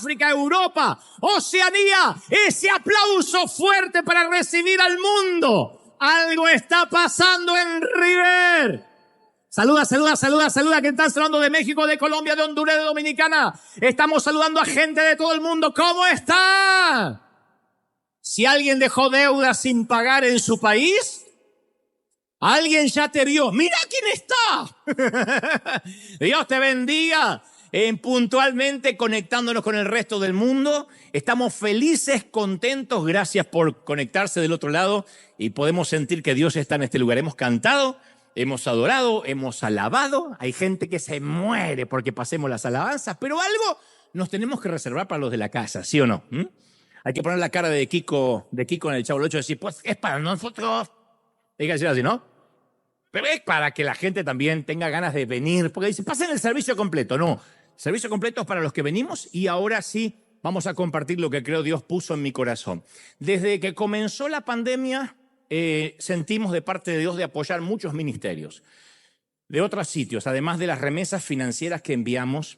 África, Europa, Oceanía. Ese aplauso fuerte para recibir al mundo. Algo está pasando en River. Saluda, que están saludando de México, de Colombia, de Honduras, de Dominicana. Estamos saludando a gente de todo el mundo. ¿Cómo está? Si alguien dejó deudas sin pagar en su país, alguien ya te vio. ¡Mira quién está! Dios te bendiga. Puntualmente conectándonos con el resto del mundo. Estamos felices, contentos. Gracias por conectarse del otro lado y podemos sentir que Dios está en este lugar. Hemos cantado, hemos adorado, hemos alabado. Hay gente que se muere porque pasemos las alabanzas, pero algo nos tenemos que reservar para los de la casa, ¿sí o no? Hay que poner la cara de Kiko en el Chavo del Ocho y decir, pues es para nosotros. Hay que decir así, ¿no? Pero es para que la gente también tenga ganas de venir, porque dice, pasen el servicio completo. No, el servicio completo es para los que venimos y ahora sí vamos a compartir lo que creo Dios puso en mi corazón. Desde que comenzó la pandemia, sentimos de parte de Dios de apoyar muchos ministerios de otros sitios, además de las remesas financieras que enviamos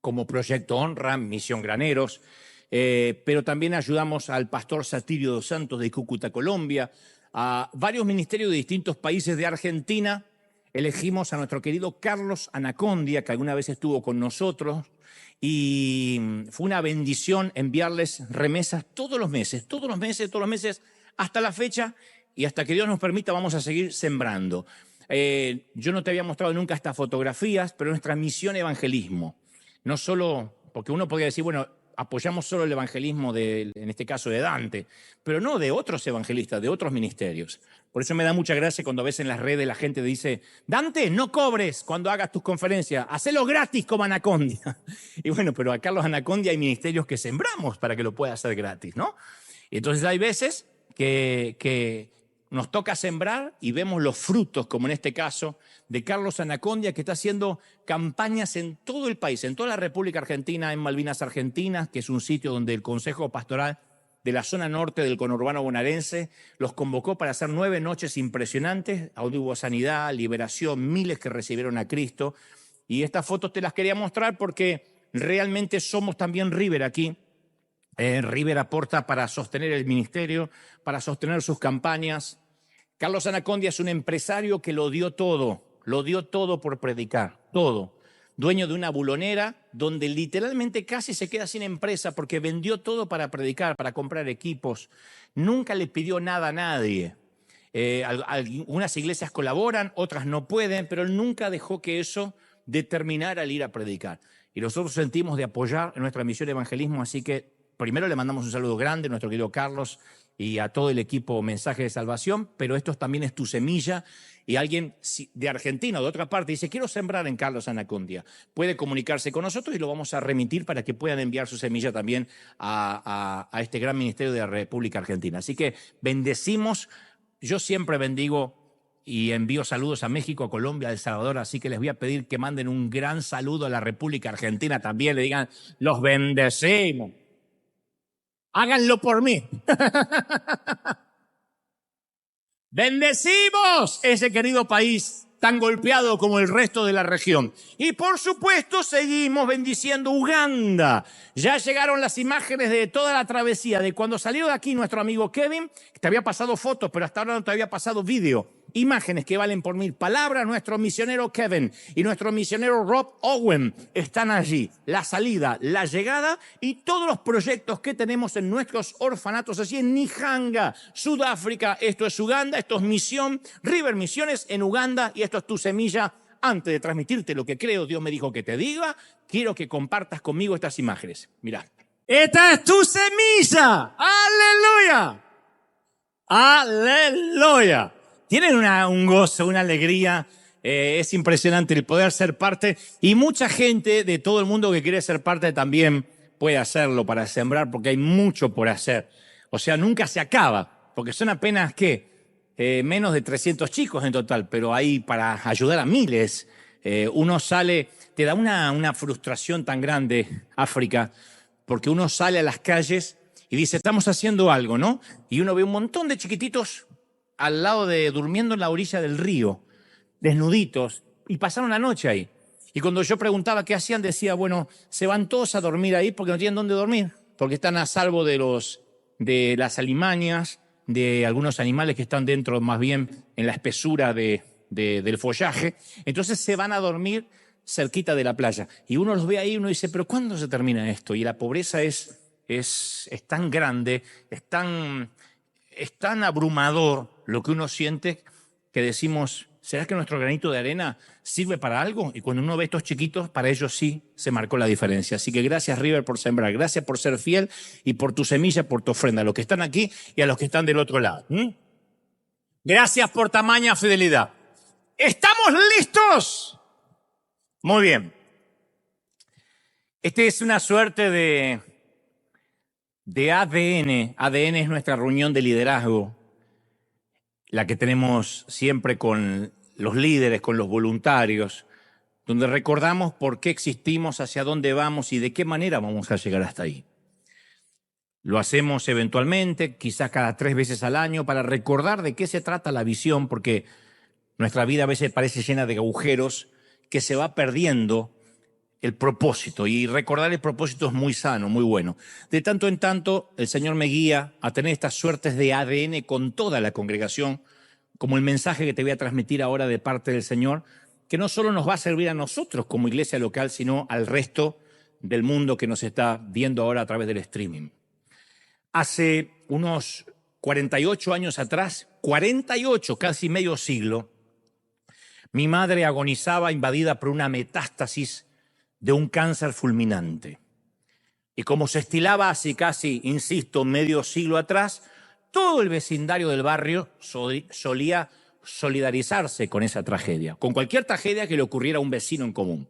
como Proyecto Honra, Misión Graneros, pero también ayudamos al pastor Satirio dos Santos de Cúcuta, Colombia, a varios ministerios de distintos países de Argentina. Elegimos a nuestro querido Carlos Anacondia, que alguna vez estuvo con nosotros, y fue una bendición enviarles remesas todos los meses, hasta la fecha, y hasta que Dios nos permita vamos a seguir sembrando. Yo no te había mostrado nunca estas fotografías, pero nuestra misión evangelismo, no solo, porque uno podría decir, bueno, apoyamos solo el evangelismo, en este caso de Dante, pero no de otros evangelistas, de otros ministerios. Por eso me da mucha gracia cuando a veces en las redes la gente dice, Dante, no cobres cuando hagas tus conferencias, hacelo gratis como Anacondia. Y bueno, pero a Carlos Anacondia hay ministerios que sembramos para que lo pueda hacer gratis, ¿no? Y entonces hay veces que nos toca sembrar y vemos los frutos, como en este caso de Carlos Anacondia, que está haciendo campañas en todo el país, en toda la República Argentina, en Malvinas Argentinas, que es un sitio donde el Consejo Pastoral de la zona norte del conurbano bonaerense los convocó para hacer 9 noches impresionantes, donde hubo sanidad, liberación, miles que recibieron a Cristo. Y estas fotos te las quería mostrar porque realmente somos también River aquí. River aporta para sostener el ministerio, para sostener sus campañas. Carlos Anacondia es un empresario que lo dio todo por predicar, todo. Dueño de una bulonera donde literalmente casi se queda sin empresa porque vendió todo para predicar, para comprar equipos. Nunca le pidió nada a nadie. Algunas iglesias colaboran, otras no pueden, pero él nunca dejó que eso determinara el ir a predicar. Y nosotros sentimos de apoyar en nuestra misión de evangelismo, así que primero le mandamos un saludo grande a nuestro querido Carlos y a todo el equipo Mensaje de Salvación, pero esto también es tu semilla. Y alguien de Argentina o de otra parte dice, quiero sembrar en Carlos Anacondia. Puede comunicarse con nosotros y lo vamos a remitir para que puedan enviar su semilla también a este gran ministerio de la República Argentina. Así que bendecimos, yo siempre bendigo y envío saludos a México, a Colombia, a El Salvador, así que les voy a pedir que manden un gran saludo a la República Argentina también, le digan, los bendecimos. Háganlo por mí. Bendecimos ese querido país tan golpeado como el resto de la región. Y por supuesto seguimos bendiciendo Uganda. Ya llegaron las imágenes de toda la travesía, de cuando salió de aquí nuestro amigo Kevin, que te había pasado fotos, pero hasta ahora no te había pasado vídeo. Imágenes que valen por 1000 palabras. Nuestro misionero Kevin y nuestro misionero Rob Owen están allí. La salida, la llegada y todos los proyectos que tenemos en nuestros orfanatos, así en Nihanga, Sudáfrica. Esto es Uganda, esto es Misión, River Misiones en Uganda y esto es tu semilla. Antes de transmitirte lo que creo Dios me dijo que te diga, quiero que compartas conmigo estas imágenes. Mirá. Esta es tu semilla. ¡Aleluya! ¡Aleluya! Tienen un gozo, una alegría, es impresionante el poder ser parte y mucha gente de todo el mundo que quiere ser parte también puede hacerlo para sembrar porque hay mucho por hacer. O sea, nunca se acaba, porque son apenas, menos de 300 chicos en total, pero hay para ayudar a miles. Uno sale, te da una frustración tan grande, África, porque uno sale a las calles y dice, estamos haciendo algo, ¿no? Y uno ve un montón de chiquititos al lado durmiendo en la orilla del río, desnuditos, y pasaron la noche ahí. Y cuando yo preguntaba qué hacían, decía, bueno, se van todos a dormir ahí porque no tienen dónde dormir, porque están a salvo de las alimañas, de algunos animales que están dentro, más bien en la espesura del follaje. Entonces se van a dormir cerquita de la playa. Y uno los ve ahí y uno dice, pero ¿cuándo se termina esto? Y la pobreza es tan grande, es tan abrumador lo que uno siente que decimos, ¿será que nuestro granito de arena sirve para algo? Y cuando uno ve estos chiquitos, para ellos sí se marcó la diferencia. Así que gracias, River, por sembrar. Gracias por ser fiel y por tu semilla, por tu ofrenda. A los que están aquí y a los que están del otro lado. Gracias por tamaña fidelidad. ¿Estamos listos? Muy bien. Este es una suerte de ADN. ADN es nuestra reunión de liderazgo, la que tenemos siempre con los líderes, con los voluntarios, donde recordamos por qué existimos, hacia dónde vamos y de qué manera vamos a llegar hasta ahí. Lo hacemos eventualmente, quizás cada 3 veces al año, para recordar de qué se trata la visión, porque nuestra vida a veces parece llena de agujeros que se va perdiendo el propósito, y recordar el propósito es muy sano, muy bueno. De tanto en tanto, el Señor me guía a tener estas suertes de ADN con toda la congregación, como el mensaje que te voy a transmitir ahora de parte del Señor, que no solo nos va a servir a nosotros como iglesia local, sino al resto del mundo que nos está viendo ahora a través del streaming. Hace unos 48 años atrás, 48, casi medio siglo, mi madre agonizaba invadida por una metástasis de un cáncer fulminante. Y como se estilaba hace casi, insisto, medio siglo atrás, todo el vecindario del barrio solía solidarizarse con esa tragedia, con cualquier tragedia que le ocurriera a un vecino en común.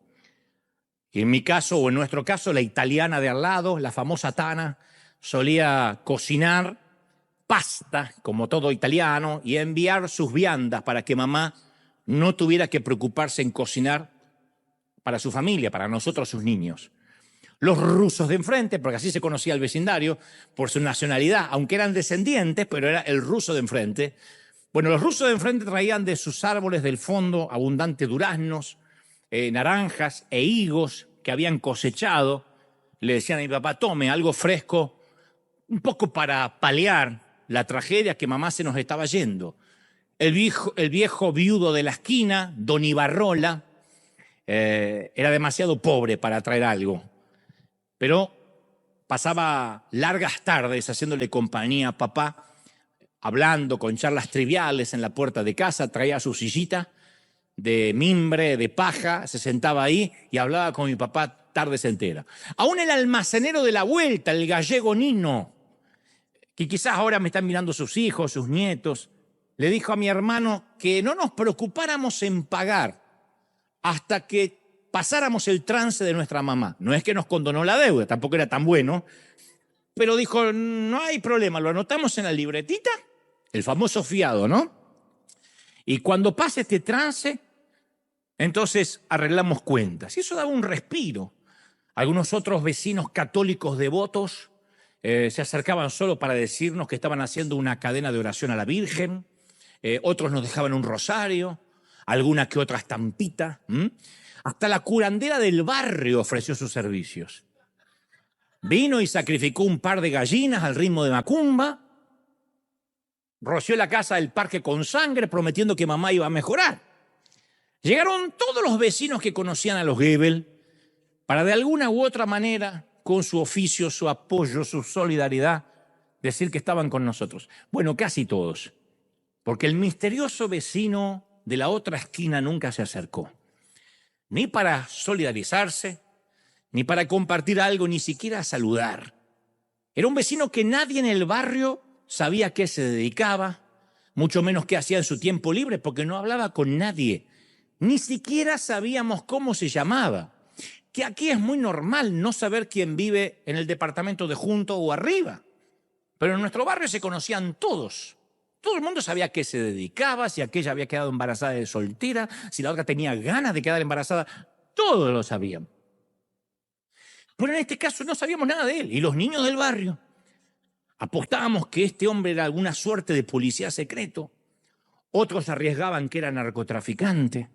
Y en mi caso, o en nuestro caso, la italiana de al lado, la famosa Tana, solía cocinar pasta, como todo italiano, y enviar sus viandas para que mamá no tuviera que preocuparse en cocinar para su familia, para nosotros, sus niños. Los rusos de enfrente, porque así se conocía el vecindario, por su nacionalidad, aunque eran descendientes, pero era el ruso de enfrente. Bueno, los rusos de enfrente traían de sus árboles del fondo abundantes duraznos, naranjas e higos que habían cosechado. Le decían a mi papá, tome algo fresco, un poco para paliar la tragedia que mamá se nos estaba yendo. El viejo viudo de la esquina, don Ibarrola, era demasiado pobre para traer algo, pero pasaba largas tardes haciéndole compañía a papá, hablando con charlas triviales en la puerta de casa, traía su sillita de mimbre, de paja, se sentaba ahí y hablaba con mi papá tardes enteras. Aún el almacenero de la vuelta, el gallego Nino, que quizás ahora me están mirando sus hijos, sus nietos, le dijo a mi hermano que no nos preocupáramos en pagar hasta que pasáramos el trance de nuestra mamá. No es que nos condonó la deuda, tampoco era tan bueno, pero dijo, no hay problema, lo anotamos en la libretita, el famoso fiado, ¿no? Y cuando pase este trance, entonces arreglamos cuentas. Y eso daba un respiro. Algunos otros vecinos católicos devotos se acercaban solo para decirnos que estaban haciendo una cadena de oración a la Virgen, otros nos dejaban un rosario, alguna que otra estampita. Hasta la curandera del barrio ofreció sus servicios. Vino y sacrificó un par de gallinas al ritmo de macumba, roció la casa del parque con sangre prometiendo que mamá iba a mejorar. Llegaron todos los vecinos que conocían a los Goebel para de alguna u otra manera, con su oficio, su apoyo, su solidaridad, decir que estaban con nosotros. Bueno, casi todos, porque el misterioso vecino de la otra esquina nunca se acercó, ni para solidarizarse, ni para compartir algo, ni siquiera a saludar. Era un vecino que nadie en el barrio sabía a qué se dedicaba, mucho menos qué hacía en su tiempo libre, porque no hablaba con nadie. Ni siquiera sabíamos cómo se llamaba, que aquí es muy normal no saber quién vive en el departamento de junto o arriba. Pero en nuestro barrio se conocían todos. Todo el mundo sabía a qué se dedicaba, si aquella había quedado embarazada de soltera, si la otra tenía ganas de quedar embarazada. Todos lo sabían. Pero en este caso no sabíamos nada de él. Y los niños del barrio apostábamos que este hombre era alguna suerte de policía secreto. Otros arriesgaban que era narcotraficante.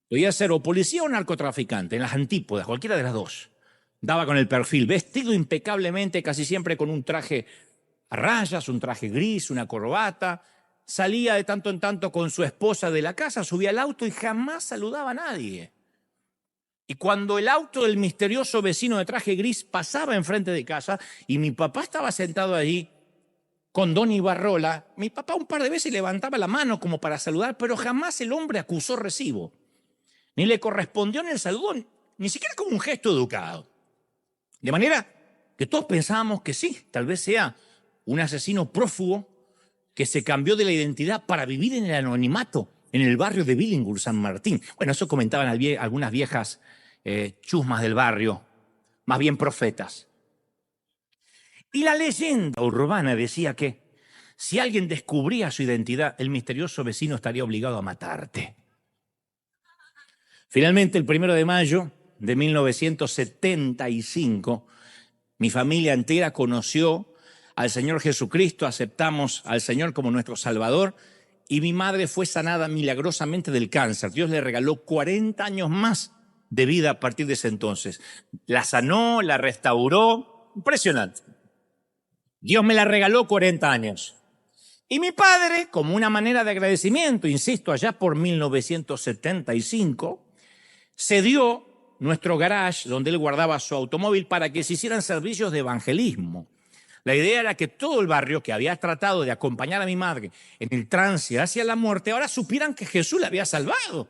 Podía ser o policía o narcotraficante, en las antípodas, cualquiera de las dos. Daba con el perfil, vestido impecablemente, casi siempre con un traje a rayas, un traje gris, una corbata. Salía de tanto en tanto con su esposa de la casa, subía al auto y jamás saludaba a nadie. Y cuando el auto del misterioso vecino de traje gris pasaba enfrente de casa y mi papá estaba sentado allí con Don Ibarrola, mi papá un par de veces levantaba la mano como para saludar, pero jamás el hombre acusó recibo. Ni le correspondió en el saludo, ni siquiera como un gesto educado. De manera que todos pensábamos que sí, tal vez sea un asesino prófugo que se cambió de la identidad para vivir en el anonimato en el barrio de Billinghurst, San Martín. Bueno, eso comentaban algunas viejas chusmas del barrio, más bien profetas. Y la leyenda urbana decía que si alguien descubría su identidad, el misterioso vecino estaría obligado a matarte. Finalmente, el 1 de mayo de 1975, mi familia entera conoció al Señor Jesucristo, aceptamos al Señor como nuestro Salvador y mi madre fue sanada milagrosamente del cáncer. Dios le regaló 40 años más de vida a partir de ese entonces. La sanó, la restauró, impresionante. Dios me la regaló 40 años. Y mi padre, como una manera de agradecimiento, insisto, allá por 1975, cedió nuestro garage donde él guardaba su automóvil para que se hicieran servicios de evangelismo. La idea era que todo el barrio que había tratado de acompañar a mi madre en el trance hacia la muerte, ahora supieran que Jesús la había salvado.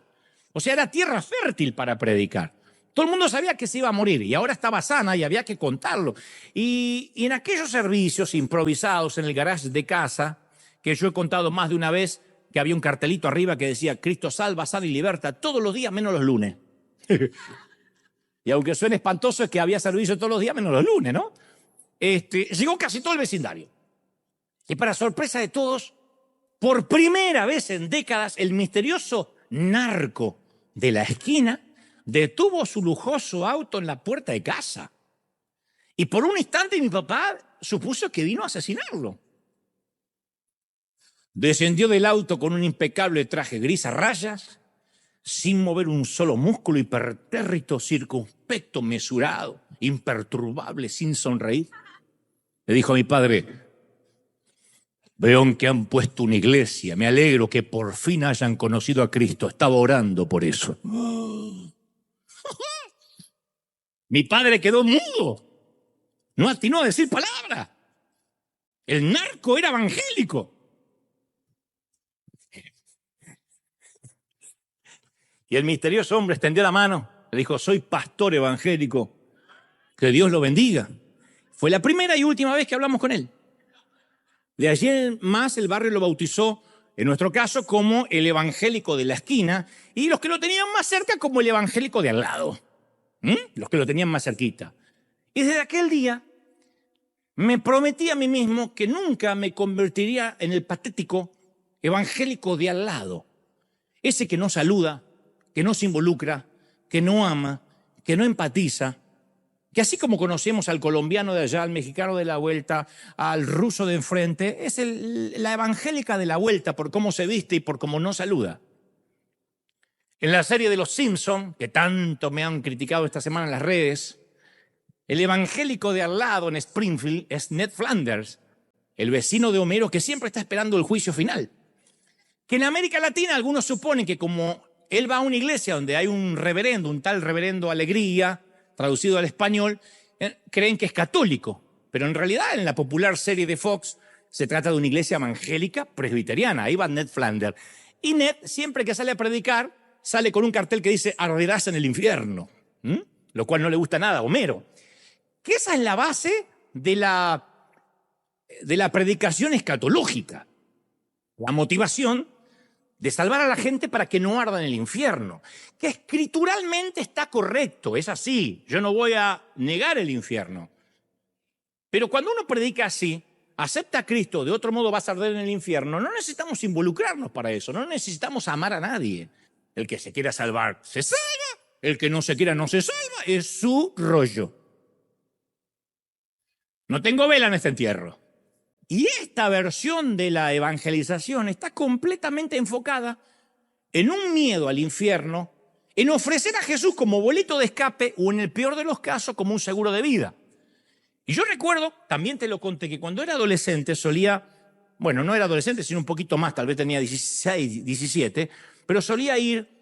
O sea, era tierra fértil para predicar. Todo el mundo sabía que se iba a morir y ahora estaba sana y había que contarlo. Y en aquellos servicios improvisados en el garage de casa, que yo he contado más de una vez, que había un cartelito arriba que decía Cristo salva, sana y liberta todos los días menos los lunes. Y aunque suene espantoso, es que había servicio todos los días menos los lunes, ¿no? Llegó casi todo el vecindario. Y para sorpresa de todos, por primera vez en décadas, el misterioso narco de la esquina detuvo su lujoso auto en la puerta de casa. Y por un instante mi papá supuso que vino a asesinarlo. Descendió del auto con un impecable traje gris a rayas, sin mover un solo músculo, hipertérrito, circunspecto, mesurado, imperturbable, sin sonreír. Le dijo a mi padre: veo que han puesto una iglesia, me alegro que por fin hayan conocido a Cristo, estaba orando por eso. Mi padre quedó mudo, no atinó a decir palabra. El narco era evangélico. Y el misterioso hombre extendió la mano, le dijo: soy pastor evangélico, que Dios lo bendiga. Fue la primera y última vez que hablamos con él. De allí en más el barrio lo bautizó, en nuestro caso, como el evangélico de la esquina, y los que lo tenían más cerca como el evangélico de al lado. Los que lo tenían más cerquita. Y desde aquel día me prometí a mí mismo que nunca me convertiría en el patético evangélico de al lado. Ese que no saluda, que no se involucra, que no ama, que no empatiza, que así como conocemos al colombiano de allá, al mexicano de la vuelta, al ruso de enfrente, es la evangélica de la vuelta por cómo se viste y por cómo no saluda. En la serie de Los Simpson, que tanto me han criticado esta semana en las redes, el evangélico de al lado en Springfield es Ned Flanders, el vecino de Homero que siempre está esperando el juicio final. Que en América Latina algunos suponen que como él va a una iglesia donde hay un reverendo, un tal reverendo Alegría, traducido al español, creen que es católico. Pero en realidad en la popular serie de Fox se trata de una iglesia evangélica presbiteriana. Ahí va Ned Flanders. Y Ned, siempre que sale a predicar, sale con un cartel que dice arderás en el infierno. Lo cual no le gusta nada a Homero. Que esa es la base de la predicación escatológica. La motivación de salvar a la gente para que no arda en el infierno, que escrituralmente está correcto, es así, yo no voy a negar el infierno. Pero cuando uno predica así, acepta a Cristo, de otro modo vas a arder en el infierno, no necesitamos involucrarnos para eso, no necesitamos amar a nadie. El que se quiera salvar, se salva, el que no se quiera, no se salva, es su rollo. No tengo vela en este entierro. Y esta versión de la evangelización está completamente enfocada en un miedo al infierno en ofrecer a Jesús como boleto de escape o en el peor de los casos como un seguro de vida. Y yo recuerdo, también te lo conté, que cuando era adolescente solía, bueno, no era adolescente, sino un poquito más, tal vez tenía 16, 17, pero solía ir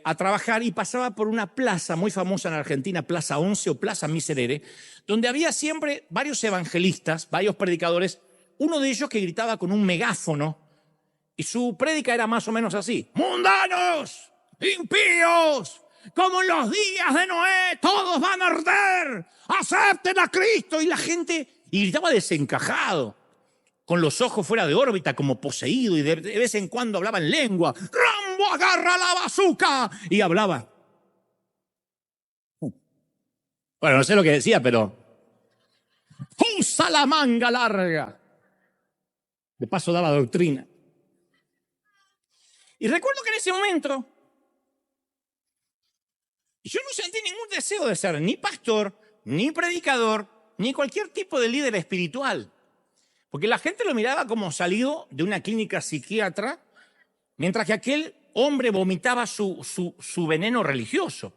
a trabajar y pasaba por una plaza muy famosa en Argentina, Plaza 11 o Plaza Miserere, donde había siempre varios evangelistas, varios predicadores, uno de ellos que gritaba con un megáfono y su prédica era más o menos así: mundanos, impíos, como en los días de Noé, todos van a arder, acepten a Cristo. Y la gente, y gritaba desencajado, con los ojos fuera de órbita, como poseído, y de vez en cuando hablaba en lengua. ¡Rambo, agarra la bazuca! Y hablaba. Bueno, no sé lo que decía, pero usa la manga larga. De paso daba doctrina. Y recuerdo que en ese momento yo no sentí ningún deseo de ser ni pastor, ni predicador, ni cualquier tipo de líder espiritual. Porque la gente lo miraba como salido de una clínica psiquiatra, mientras que aquel hombre vomitaba su veneno religioso.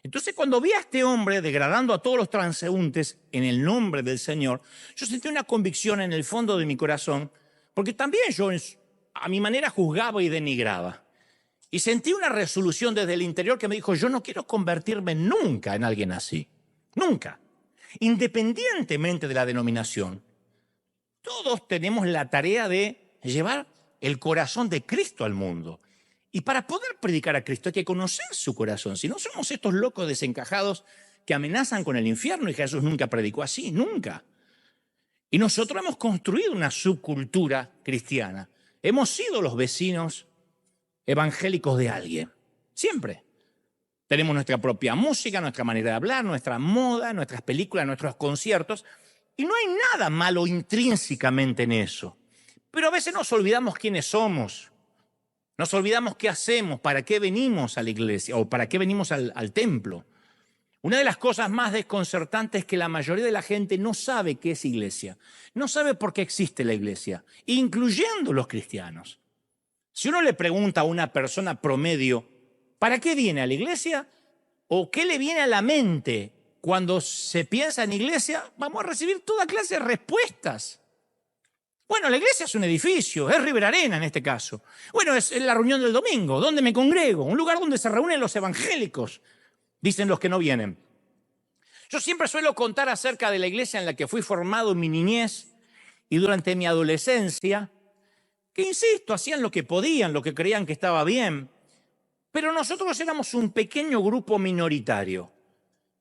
Entonces, cuando vi a este hombre degradando a todos los transeúntes en el nombre del Señor, yo sentí una convicción en el fondo de mi corazón, porque también yo a mi manera juzgaba y denigraba. Y sentí una resolución desde el interior que me dijo: yo no quiero convertirme nunca en alguien así. Nunca. Independientemente de la denominación. Todos tenemos la tarea de llevar el corazón de Cristo al mundo. Y para poder predicar a Cristo hay que conocer su corazón. Si no, somos estos locos desencajados que amenazan con el infierno, y Jesús nunca predicó así, nunca. Y nosotros hemos construido una subcultura cristiana. Hemos sido los vecinos evangélicos de alguien. Siempre. Tenemos nuestra propia música, nuestra manera de hablar, nuestra moda, nuestras películas, nuestros conciertos. Y no hay nada malo intrínsecamente en eso. Pero a veces nos olvidamos quiénes somos. Nos olvidamos qué hacemos, para qué venimos a la iglesia o para qué venimos al templo. Una de las cosas más desconcertantes es que la mayoría de la gente no sabe qué es iglesia. No sabe por qué existe la iglesia, incluyendo los cristianos. Si uno le pregunta a una persona promedio, ¿para qué viene a la iglesia? ¿O qué le viene a la mente cuando se piensa en iglesia? Vamos a recibir toda clase de respuestas. Bueno, la iglesia es un edificio, es River Arena en este caso. Bueno, es la reunión del domingo, donde me congrego, un lugar donde se reúnen los evangélicos, dicen los que no vienen. Yo siempre suelo contar acerca de la iglesia en la que fui formado en mi niñez y durante mi adolescencia, que insisto, hacían lo que podían, lo que creían que estaba bien, pero nosotros éramos un pequeño grupo minoritario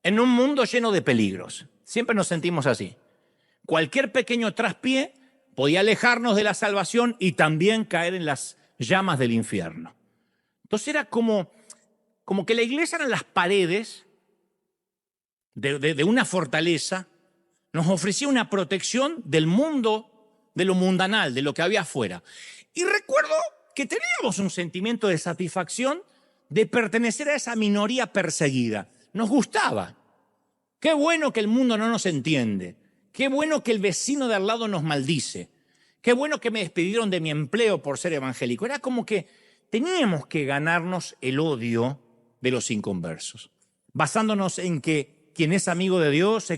en un mundo lleno de peligros. Siempre nos sentimos así. Cualquier pequeño traspié podía alejarnos de la salvación y también caer en las llamas del infierno. Entonces era como que la iglesia eran las paredes de una fortaleza, nos ofrecía una protección del mundo, de lo mundanal, de lo que había afuera. Y recuerdo que teníamos un sentimiento de satisfacción de pertenecer a esa minoría perseguida. Nos gustaba. Qué bueno que el mundo no nos entiende. Qué bueno que el vecino de al lado nos maldice. Qué bueno que me despidieron de mi empleo por ser evangélico. Era como que teníamos que ganarnos el odio de los inconversos, basándonos en que quien es amigo de Dios,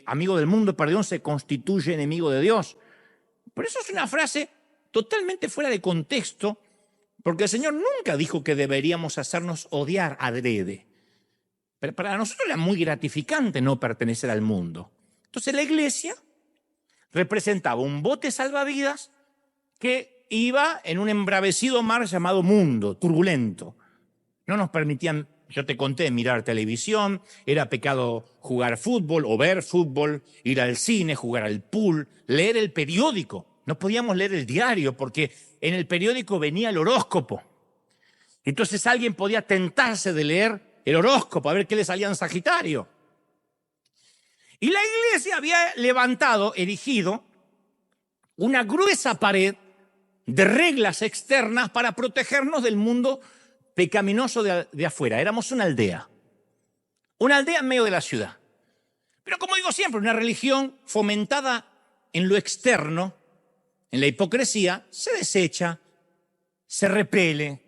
amigo del mundo, perdón, se constituye enemigo de Dios. Pero eso es una frase totalmente fuera de contexto, porque el Señor nunca dijo que deberíamos hacernos odiar adrede. Pero para nosotros era muy gratificante no pertenecer al mundo. Entonces la iglesia representaba un bote salvavidas que iba en un embravecido mar llamado mundo, turbulento. No nos permitían, yo te conté, mirar televisión, era pecado jugar fútbol o ver fútbol, ir al cine, jugar al pool, leer el periódico. No podíamos leer el diario porque en el periódico venía el horóscopo. Entonces alguien podía tentarse de leer el horóscopo, a ver qué le salía en Sagitario. Y la iglesia había erigido una gruesa pared de reglas externas para protegernos del mundo pecaminoso de afuera. Éramos una aldea en medio de la ciudad. Pero como digo siempre, una religión fomentada en lo externo, en la hipocresía, se desecha, se repele,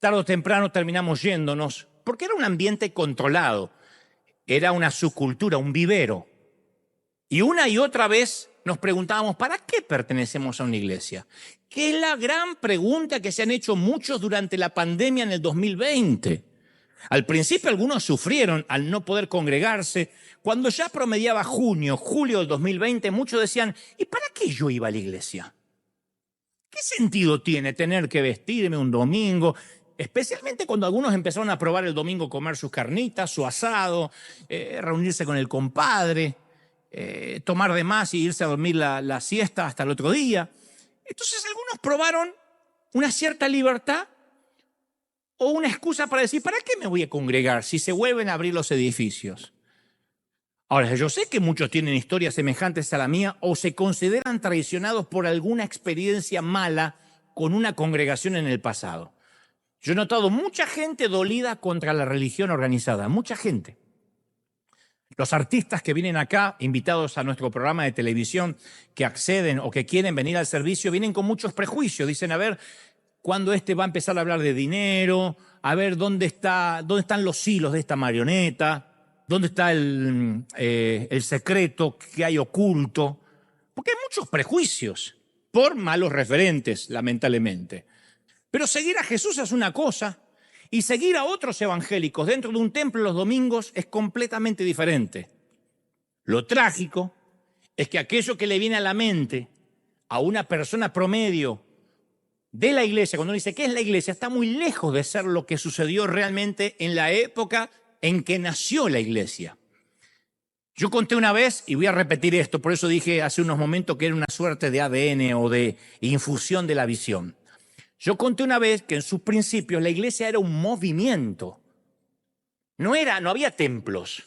tarde o temprano terminamos yéndonos, porque era un ambiente controlado, era una subcultura, un vivero. Y una y otra vez nos preguntábamos, ¿para qué pertenecemos a una iglesia? Que es la gran pregunta que se han hecho muchos durante la pandemia en el 2020. Al principio algunos sufrieron al no poder congregarse. Cuando ya promediaba junio, julio del 2020, muchos decían, ¿y para qué yo iba a la iglesia? ¿Qué sentido tiene tener que vestirme un domingo? Especialmente cuando algunos empezaron a probar el domingo comer sus carnitas, su asado, reunirse con el compadre, tomar de más y irse a dormir la siesta hasta el otro día. Entonces algunos probaron una cierta libertad o una excusa para decir, ¿para qué me voy a congregar si se vuelven a abrir los edificios? Ahora, yo sé que muchos tienen historias semejantes a la mía o se consideran traicionados por alguna experiencia mala con una congregación en el pasado. Yo he notado mucha gente dolida contra la religión organizada, mucha gente. Los artistas que vienen acá, invitados a nuestro programa de televisión, que acceden o que quieren venir al servicio, vienen con muchos prejuicios. Dicen, a ver, ¿cuándo va a empezar a hablar de dinero? A ver, ¿dónde están los hilos de esta marioneta? ¿Dónde está el secreto que hay oculto? Porque hay muchos prejuicios por malos referentes, lamentablemente. Pero seguir a Jesús es una cosa y seguir a otros evangélicos dentro de un templo los domingos es completamente diferente. Lo trágico es que aquello que le viene a la mente a una persona promedio de la iglesia, cuando uno dice ¿qué es la iglesia?, está muy lejos de ser lo que sucedió realmente en la época en que nació la iglesia. Yo conté una vez, y voy a repetir esto, por eso dije hace unos momentos que era una suerte de ADN o de infusión de la visión. Yo conté una vez que en sus principios la iglesia era un movimiento. No había templos.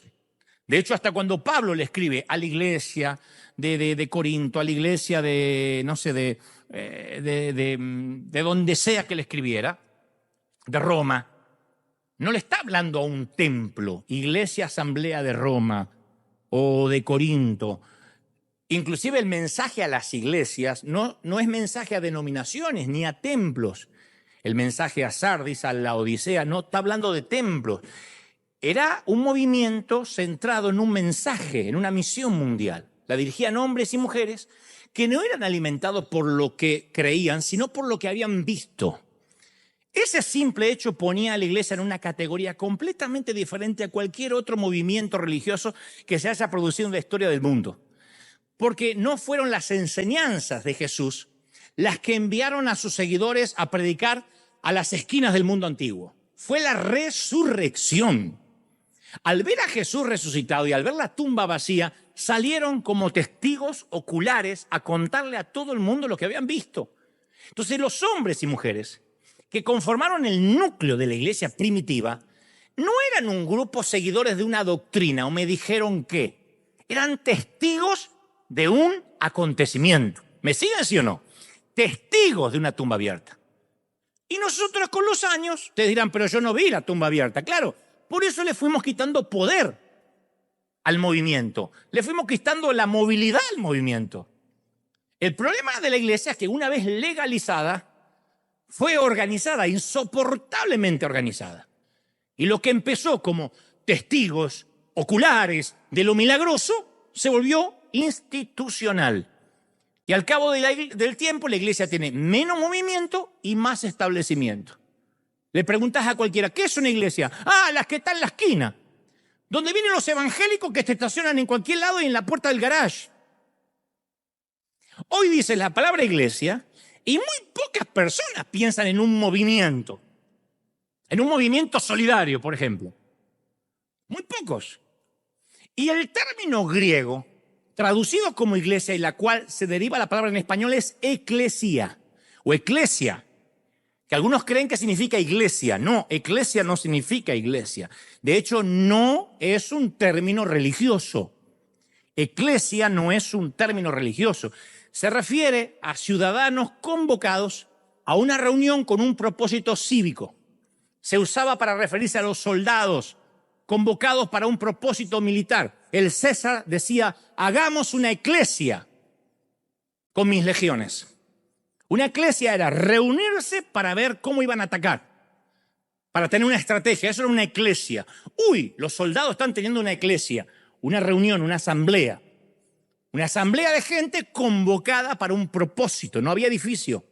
De hecho, hasta cuando Pablo le escribe a la iglesia de Corinto, a la iglesia de donde sea que le escribiera, de Roma, no le está hablando a un templo, iglesia asamblea de Roma o de Corinto. Inclusive el mensaje a las iglesias no es mensaje a denominaciones ni a templos. El mensaje a Sardis, a la Odisea, no está hablando de templos. Era un movimiento centrado en un mensaje, en una misión mundial. La dirigían hombres y mujeres que no eran alimentados por lo que creían, sino por lo que habían visto. Ese simple hecho ponía a la iglesia en una categoría completamente diferente a cualquier otro movimiento religioso que se haya producido en la historia del mundo. Porque no fueron las enseñanzas de Jesús las que enviaron a sus seguidores a predicar a las esquinas del mundo antiguo. Fue la resurrección. Al ver a Jesús resucitado y al ver la tumba vacía, salieron como testigos oculares a contarle a todo el mundo lo que habían visto. Entonces los hombres y mujeres que conformaron el núcleo de la iglesia primitiva no eran un grupo seguidores de una doctrina o me dijeron que eran testigos de un acontecimiento. ¿Me siguen, sí o no? Testigos de una tumba abierta. Y nosotros con los años, ustedes dirán, pero yo no vi la tumba abierta. Claro, por eso le fuimos quitando poder al movimiento. Le fuimos quitando la movilidad al movimiento. El problema de la iglesia es que una vez legalizada, fue organizada, insoportablemente organizada. Y lo que empezó como testigos oculares de lo milagroso, se volvió institucional. Y al cabo del tiempo la iglesia tiene menos movimiento y más establecimiento. Le preguntas a cualquiera, ¿qué es una iglesia? Ah, las que están en la esquina. Donde vienen los evangélicos que te estacionan en cualquier lado y en la puerta del garage. Hoy dice la palabra iglesia y muy pocas personas piensan en un movimiento solidario, por ejemplo. Muy pocos. Y el término griego, traducido como iglesia y la cual se deriva la palabra en español, es eclesia o eclesia, que algunos creen que significa iglesia. No, eclesia no significa iglesia. De hecho, no es un término religioso. Eclesia no es un término religioso. Se refiere a ciudadanos convocados a una reunión con un propósito cívico. Se usaba para referirse a los soldados convocados para un propósito militar. El César decía, hagamos una eclesia con mis legiones. Una eclesia era reunirse para ver cómo iban a atacar. para tener una estrategia. Eso era una eclesia. Uy, los soldados están teniendo una eclesia, una reunión, una asamblea. Una asamblea de gente convocada para un propósito. No había edificio.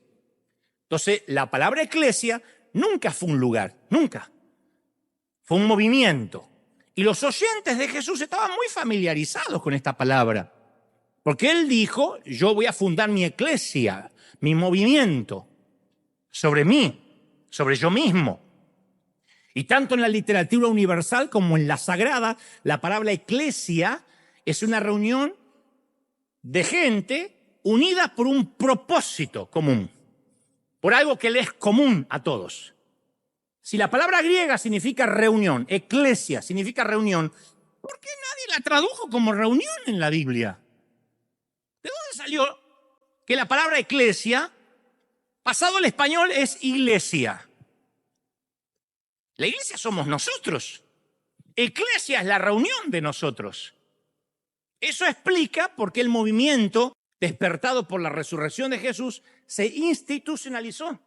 Entonces, la palabra eclesia nunca fue un lugar, nunca. Fue un movimiento. Y los oyentes de Jesús estaban muy familiarizados con esta palabra. Porque él dijo, yo voy a fundar mi eclesia, mi movimiento, sobre mí, sobre yo mismo. Y tanto en la literatura universal como en la sagrada, la palabra eclesia es una reunión de gente unida por un propósito común, por algo que le es común a todos. Si la palabra griega significa reunión, eclesia significa reunión, ¿por qué nadie la tradujo como reunión en la Biblia? ¿De dónde salió que la palabra eclesia, pasado al español, es iglesia? La iglesia somos nosotros. Eclesia es la reunión de nosotros. Eso explica por qué el movimiento despertado por la resurrección de Jesús se institucionalizó.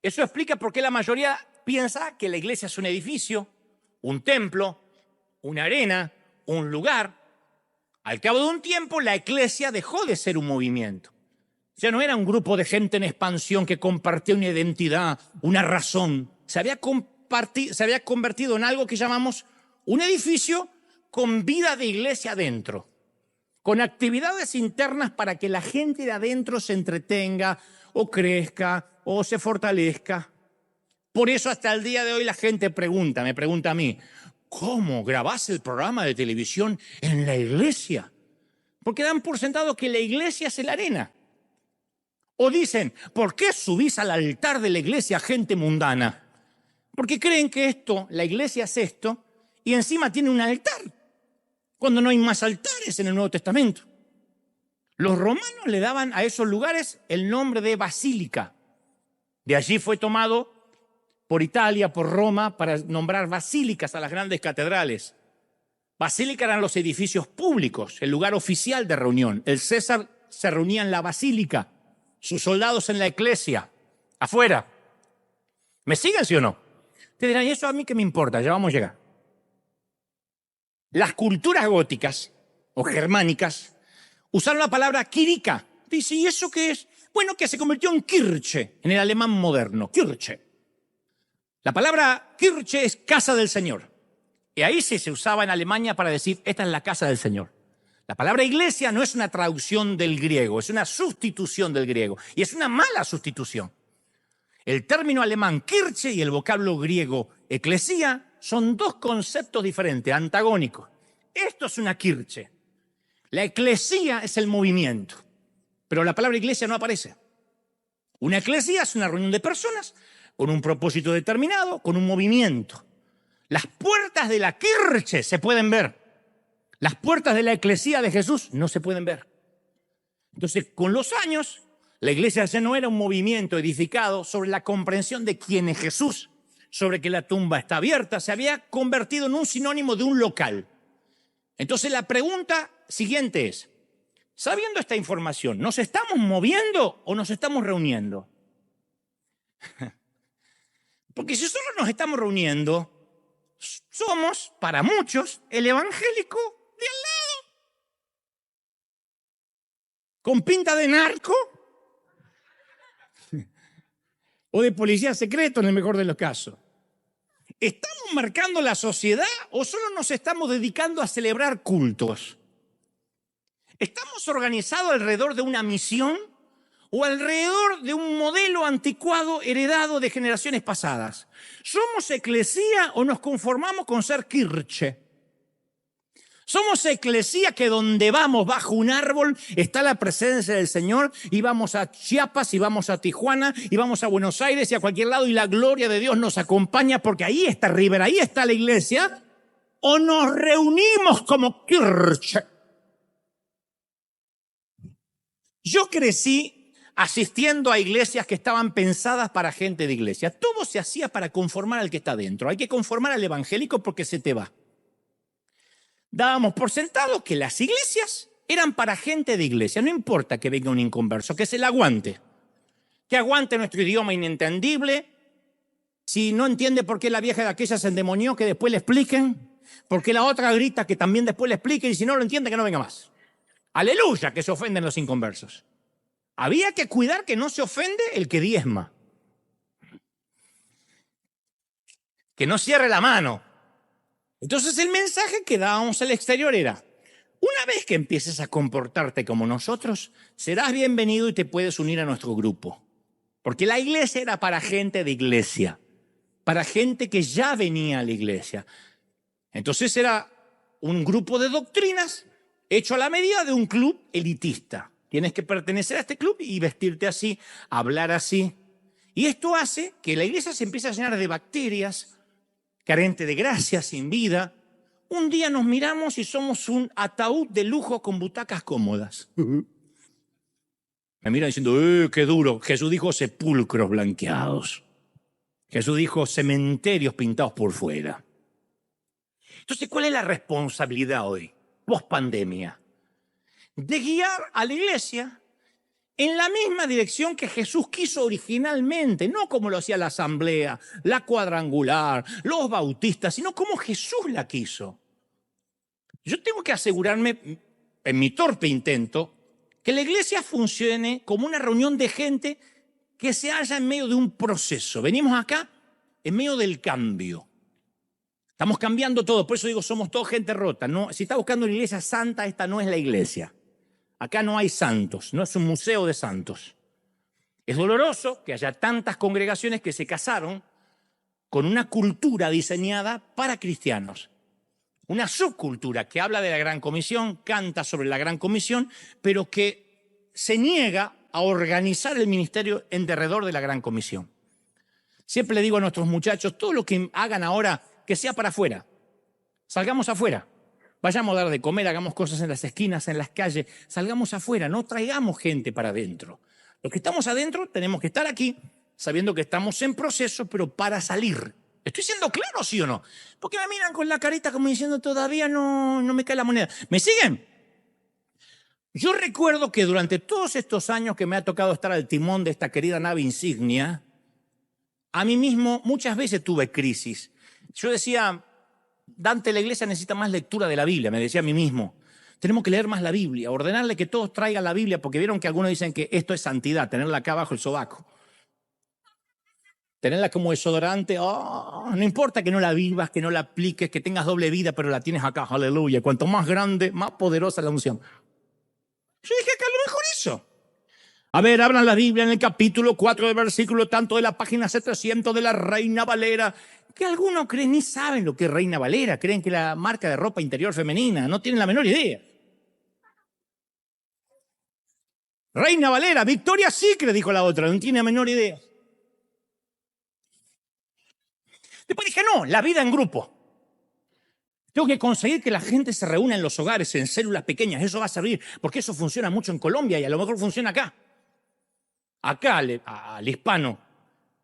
Eso explica por qué la mayoría piensa que la iglesia es un edificio, un templo, una arena, un lugar. Al cabo de un tiempo, la iglesia dejó de ser un movimiento. Ya no era un grupo de gente en expansión que compartía una identidad, una razón. Se había convertido en algo que llamamos un edificio con vida de iglesia adentro, con actividades internas para que la gente de adentro se entretenga o crezca o se fortalezca. Por eso hasta el día de hoy la gente me pregunta a mí, ¿cómo grabás el programa de televisión en la iglesia? Porque dan por sentado que la iglesia es la arena. O dicen, ¿por qué subís al altar de la iglesia gente mundana? Porque creen que la iglesia es esto, y encima tiene un altar, cuando no hay más altares en el Nuevo Testamento. Los romanos le daban a esos lugares el nombre de basílica. De allí fue tomado por Italia, por Roma, para nombrar basílicas a las grandes catedrales. Basílica eran los edificios públicos, el lugar oficial de reunión. El César se reunía en la basílica, sus soldados en la iglesia, afuera. ¿Me siguen, sí o no? Te dirán, ¿y eso a mí qué me importa? Ya vamos a llegar. Las culturas góticas o germánicas usaron la palabra Kirika. Dice, ¿y eso qué es? Bueno, que se convirtió en Kirche, en el alemán moderno, Kirche. La palabra Kirche es casa del Señor. Y ahí sí se usaba en Alemania para decir, esta es la casa del Señor. La palabra iglesia no es una traducción del griego, es una sustitución del griego. Y es una mala sustitución. El término alemán Kirche y el vocablo griego eclesía son dos conceptos diferentes, antagónicos. Esto es una Kirche. La eclesía es el movimiento, pero la palabra iglesia no aparece. Una eclesía es una reunión de personas con un propósito determinado, con un movimiento. Las puertas de la Kirche se pueden ver. Las puertas de la eclesía de Jesús no se pueden ver. Entonces, con los años, la iglesia ya no era un movimiento edificado sobre la comprensión de quién es Jesús, sobre que la tumba está abierta, se había convertido en un sinónimo de un local. Entonces, la pregunta siguiente es, sabiendo esta información, ¿nos estamos moviendo o nos estamos reuniendo? Porque si solo nos estamos reuniendo, somos, para muchos, el evangélico de al lado. Con pinta de narco o de policía secreto en el mejor de los casos. ¿Estamos marcando la sociedad o solo nos estamos dedicando a celebrar cultos? ¿Estamos organizados alrededor de una misión o alrededor de un modelo anticuado heredado de generaciones pasadas? ¿Somos eclesía o nos conformamos con ser Kirche? Somos eclesía que donde vamos bajo un árbol está la presencia del Señor y vamos a Chiapas y vamos a Tijuana y vamos a Buenos Aires y a cualquier lado y la gloria de Dios nos acompaña porque ahí está River, ahí está la iglesia. ¿O nos reunimos como Kirche? Yo crecí asistiendo a iglesias que estaban pensadas para gente de iglesia. Todo se hacía para conformar al que está dentro. Hay que conformar al evangélico porque se te va. Dábamos por sentado que las iglesias eran para gente de iglesia. No importa que venga un inconverso, que se la aguante. Que aguante nuestro idioma inentendible, Si no entiende por qué la vieja de aquella se endemonió, que después le expliquen. Por qué la otra grita, que también después le expliquen. Y si no lo entiende, que no venga más. Aleluya, que se ofenden los inconversos. Había que cuidar que no se ofende el que diezma. Que no cierre la mano. Entonces el mensaje que dábamos al exterior era: una vez que empieces a comportarte como nosotros, serás bienvenido y te puedes unir a nuestro grupo. Porque la iglesia era para gente de iglesia, para gente que ya venía a la iglesia. Entonces era un grupo de doctrinas hecho a la medida de un club elitista. Tienes que pertenecer a este club y vestirte así, hablar así. Y esto hace que la iglesia se empiece a llenar de bacterias, carente de gracia, sin vida. Un día nos miramos y somos un ataúd de lujo con butacas cómodas. Me miran diciendo, qué duro. Jesús dijo sepulcros blanqueados. Jesús dijo cementerios pintados por fuera. Entonces, ¿cuál es la responsabilidad hoy, post pandemia? De guiar a la iglesia en la misma dirección que Jesús quiso originalmente, no como lo hacía la asamblea, la cuadrangular, los bautistas, sino como Jesús la quiso. Yo tengo que asegurarme, en mi torpe intento, que la iglesia funcione como una reunión de gente que se halla en medio de un proceso. Venimos acá en medio del cambio. Estamos cambiando todo, por eso digo, somos todos gente rota. No, si está buscando una iglesia santa, esta no es la iglesia. Acá no hay santos, no es un museo de santos. Es doloroso que haya tantas congregaciones que se casaron con una cultura diseñada para cristianos. Una subcultura que habla de la Gran Comisión, canta sobre la Gran Comisión, pero que se niega a organizar el ministerio en derredor de la Gran Comisión. Siempre le digo a nuestros muchachos, todo lo que hagan ahora, que sea para afuera. Salgamos afuera. Vayamos a dar de comer, hagamos cosas en las esquinas, en las calles. Salgamos afuera, no traigamos gente para adentro. Los que estamos adentro tenemos que estar aquí sabiendo que estamos en proceso, pero para salir. ¿Estoy siendo claro, sí o no? Porque me miran con la carita como diciendo todavía no me cae la moneda. ¿Me siguen? Yo recuerdo que durante todos estos años que me ha tocado estar al timón de esta querida nave insignia, a mí mismo muchas veces tuve crisis. Yo decía, Dante, la iglesia necesita más lectura de la Biblia, me decía a mí mismo. Tenemos que leer más la Biblia, ordenarle que todos traigan la Biblia, porque vieron que algunos dicen que esto es santidad, tenerla acá abajo el sobaco. Tenerla como desodorante, no importa que no la vivas, que no la apliques, que tengas doble vida, pero la tienes acá, aleluya. Cuanto más grande, más poderosa la unción. Yo dije que a lo mejor eso. A ver, abran la Biblia en el capítulo 4 del versículo tanto de la página 700 de la Reina Valera, que algunos creen ni saben lo que es Reina Valera, creen que la marca de ropa interior femenina, no tienen la menor idea. Reina Valera, Victoria's Secret, dijo la otra, no tiene la menor idea. Después dije, no, la vida en grupo. Tengo que conseguir que la gente se reúna en los hogares, en células pequeñas, eso va a servir, porque eso funciona mucho en Colombia y a lo mejor funciona acá. Acá al hispano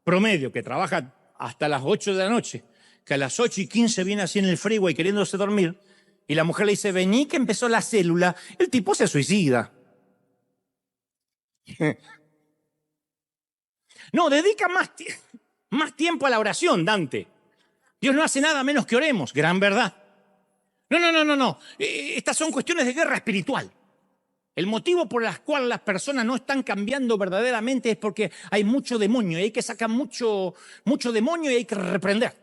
promedio que trabaja hasta las 8 de la noche, que a las 8:15 viene así en el freeway queriéndose dormir, y la mujer le dice, vení que empezó la célula, el tipo se suicida. No, dedica más tiempo a la oración, Dante. Dios no hace nada menos que oremos, gran verdad. No. Estas son cuestiones de guerra espiritual. El motivo por el cual las personas no están cambiando verdaderamente es porque hay mucho demonio y hay que sacar mucho demonio y hay que reprender.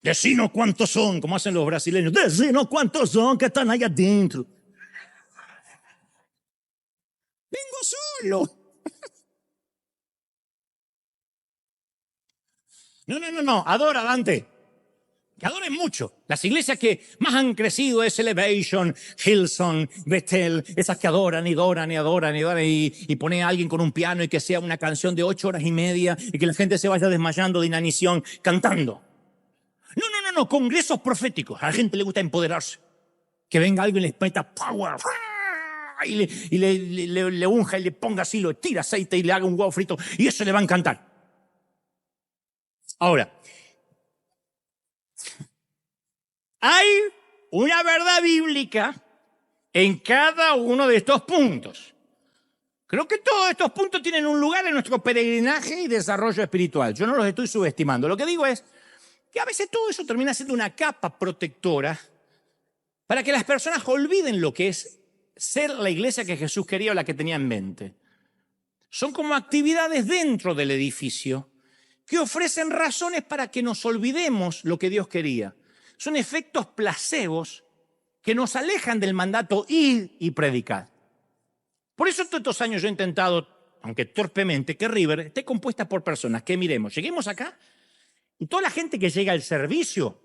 Decinos cuántos son, como hacen los brasileños. Decinos cuántos son que están ahí adentro. Vengo solo. No. Adora, Dante. Que adoren mucho. Las iglesias que más han crecido es Elevation, Hillsong, Bethel, esas que adoran y ponen a alguien con un piano y que sea una canción de 8 horas y media y que la gente se vaya desmayando de inanición cantando. No, congresos proféticos. A la gente le gusta empoderarse. Que venga alguien y les meta power y le unja y le ponga así, lo tira aceite y le haga un huevo frito y eso le va a encantar. Ahora, hay una verdad bíblica en cada uno de estos puntos. Creo que todos estos puntos tienen un lugar en nuestro peregrinaje y desarrollo espiritual. Yo no los estoy subestimando. Lo que digo es que a veces todo eso termina siendo una capa protectora para que las personas olviden lo que es ser la iglesia que Jesús quería o la que tenía en mente. Son como actividades dentro del edificio que ofrecen razones para que nos olvidemos lo que Dios quería. Son efectos placebos que nos alejan del mandato ir y predicar. Por eso todos estos años yo he intentado, aunque torpemente, que River esté compuesta por personas que miremos, lleguemos acá y toda la gente que llega al servicio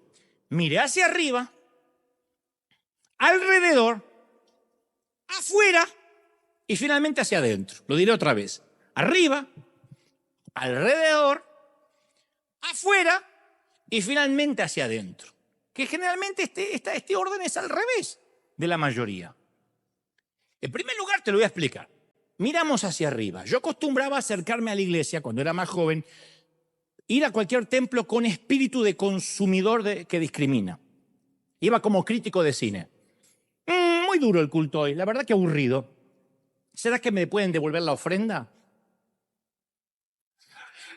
mire hacia arriba, alrededor, afuera y finalmente hacia adentro. Lo diré otra vez. Arriba, alrededor, afuera y finalmente hacia adentro. Que generalmente este orden es al revés de la mayoría. En primer lugar, te lo voy a explicar. Miramos hacia arriba. Yo acostumbraba a acercarme a la iglesia cuando era más joven, ir a cualquier templo con espíritu de consumidor que discrimina. Iba como crítico de cine. Muy duro el culto hoy, la verdad que aburrido. ¿Será que me pueden devolver la ofrenda?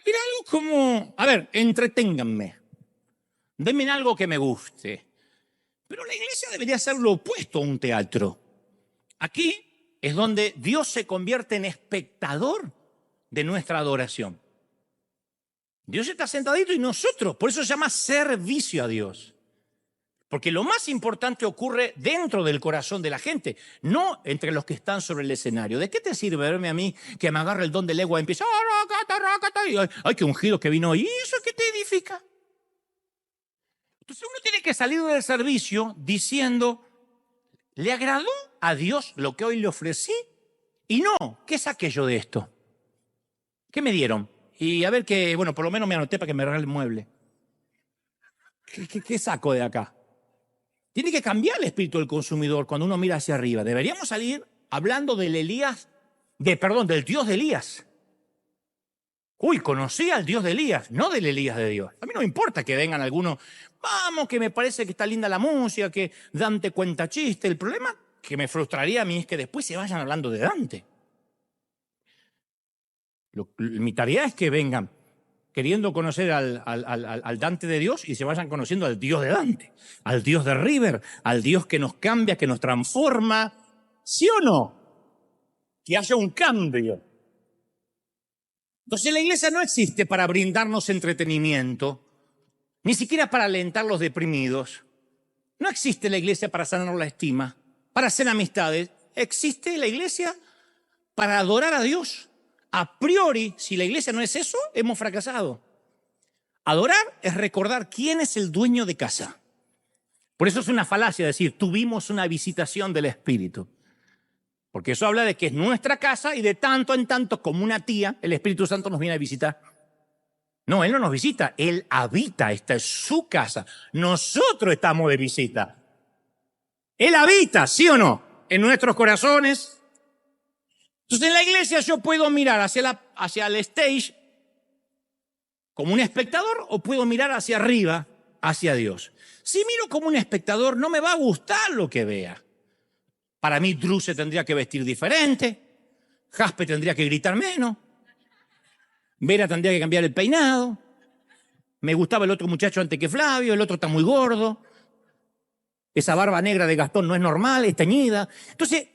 Era algo como, a ver, entreténganme. Denme algo que me guste. Pero la iglesia debería ser lo opuesto a un teatro. Aquí es donde Dios se convierte en espectador de nuestra adoración. Dios está sentadito y nosotros, por eso se llama servicio a Dios. Porque lo más importante ocurre dentro del corazón de la gente, no entre los que están sobre el escenario. ¿De qué te sirve verme a mí que me agarre el don de lengua y empieza, ay, qué ungido que vino hoy? ¿Y eso qué te edifica? Entonces uno tiene que salir del servicio diciendo, ¿le agradó a Dios lo que hoy le ofrecí? Y no, ¿qué saqué yo de esto? ¿Qué me dieron? Y a ver que, bueno, por lo menos me anoté para que me regale el mueble. ¿Qué saco de acá? Tiene que cambiar el espíritu del consumidor cuando uno mira hacia arriba. Deberíamos salir hablando del del Dios de Elías. Uy, conocí al Dios de Elías, no del Elías de Dios. A mí no me importa que vengan algunos, vamos, que me parece que está linda la música, que Dante cuenta chiste. El problema que me frustraría a mí es que después se vayan hablando de Dante. Mi tarea es que vengan queriendo conocer al Dante de Dios y se vayan conociendo al Dios de Dante, al Dios de River, al Dios que nos cambia, que nos transforma. ¿Sí o no? Que haya un cambio. Entonces la iglesia no existe para brindarnos entretenimiento, ni siquiera para alentar los deprimidos. No existe la iglesia para sanar la estima, para hacer amistades. Existe la iglesia para adorar a Dios. A priori, si la iglesia no es eso, hemos fracasado. Adorar es recordar quién es el dueño de casa. Por eso es una falacia decir, tuvimos una visitación del Espíritu. Porque eso habla de que es nuestra casa y de tanto en tanto, como una tía, el Espíritu Santo nos viene a visitar. No, Él no nos visita, Él habita, esta es su casa. Nosotros estamos de visita. Él habita, ¿sí o no? En nuestros corazones. Entonces en la iglesia yo puedo mirar hacia el stage como un espectador o puedo mirar hacia arriba, hacia Dios. Si miro como un espectador no me va a gustar lo que vea. Para mí Drew se tendría que vestir diferente, Jaspe tendría que gritar menos, Vera tendría que cambiar el peinado, me gustaba el otro muchacho antes que Flavio, el otro está muy gordo, esa barba negra de Gastón no es normal, es teñida. Entonces,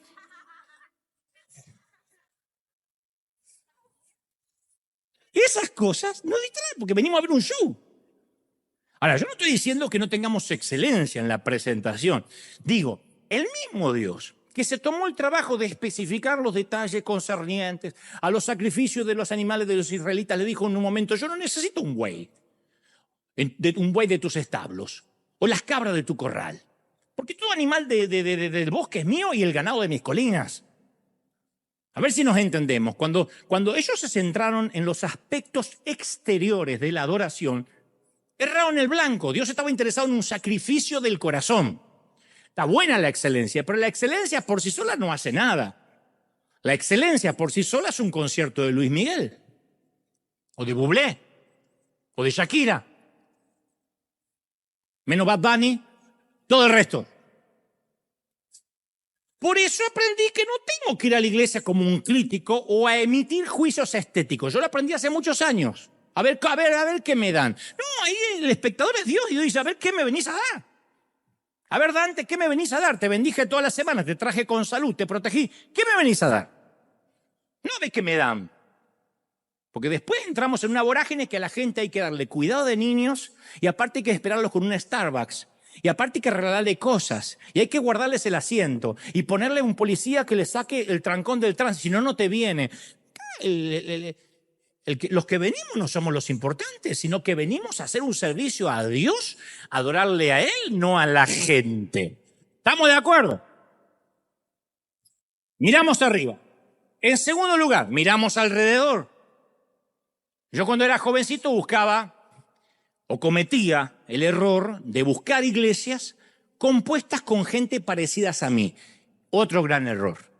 esas cosas nos distraen porque venimos a ver un show. Ahora, yo no estoy diciendo que no tengamos excelencia en la presentación. Digo, el mismo Dios que se tomó el trabajo de especificar los detalles concernientes a los sacrificios de los animales de los israelitas, le dijo en un momento, yo no necesito un buey de tus establos o las cabras de tu corral, porque todo animal del bosque es mío y el ganado de mis colinas. A ver si nos entendemos. Cuando ellos se centraron en los aspectos exteriores de la adoración, erraron el blanco. Dios estaba interesado en un sacrificio del corazón. Está buena la excelencia, pero la excelencia por sí sola no hace nada. La excelencia por sí sola es un concierto de Luis Miguel, o de Bublé, o de Shakira. Menos Bad Bunny, todo el resto. Por eso aprendí que no tengo que ir a la iglesia como un crítico o a emitir juicios estéticos. Yo lo aprendí hace muchos años. A ver qué me dan. No, ahí el espectador es Dios y Dios dice, a ver qué me venís a dar. A ver, Dante, ¿qué me venís a dar? Te bendije toda la semana, te traje con salud, te protegí. ¿Qué me venís a dar? No ves qué me dan. Porque después entramos en una vorágine que a la gente hay que darle cuidado de niños y aparte hay que esperarlos con un Starbucks. Y aparte hay que regalarle cosas. Y hay que guardarles el asiento. Y ponerle un policía que le saque el trancón del tránsito. Si no, no te viene. Los que venimos no somos los importantes, sino que venimos a hacer un servicio a Dios, a adorarle a Él, no a la gente. ¿Estamos de acuerdo? Miramos arriba. En segundo lugar, miramos alrededor. Yo cuando era jovencito buscaba o cometía el error de buscar iglesias compuestas con gente parecidas a mí. Otro gran error.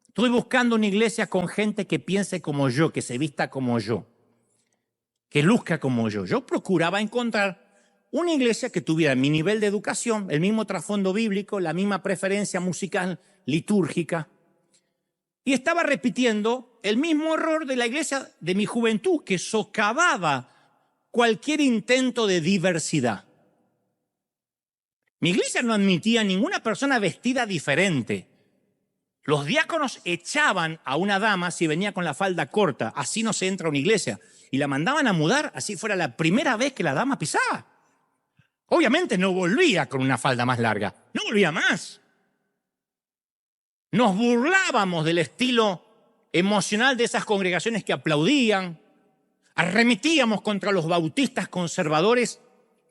Estoy buscando una iglesia con gente que piense como yo, que se vista como yo, que luzca como yo. Yo procuraba encontrar una iglesia que tuviera mi nivel de educación, el mismo trasfondo bíblico, la misma preferencia musical, litúrgica. Y estaba repitiendo el mismo error de la iglesia de mi juventud, que socavaba cualquier intento de diversidad. Mi iglesia no admitía ninguna persona vestida diferente. Los diáconos echaban a una dama si venía con la falda corta, así no se entra a una iglesia, y la mandaban a mudar, así fuera la primera vez que la dama pisaba. Obviamente no volvía con una falda más larga, no volvía más. Nos burlábamos del estilo emocional de esas congregaciones que aplaudían, arremitíamos contra los bautistas conservadores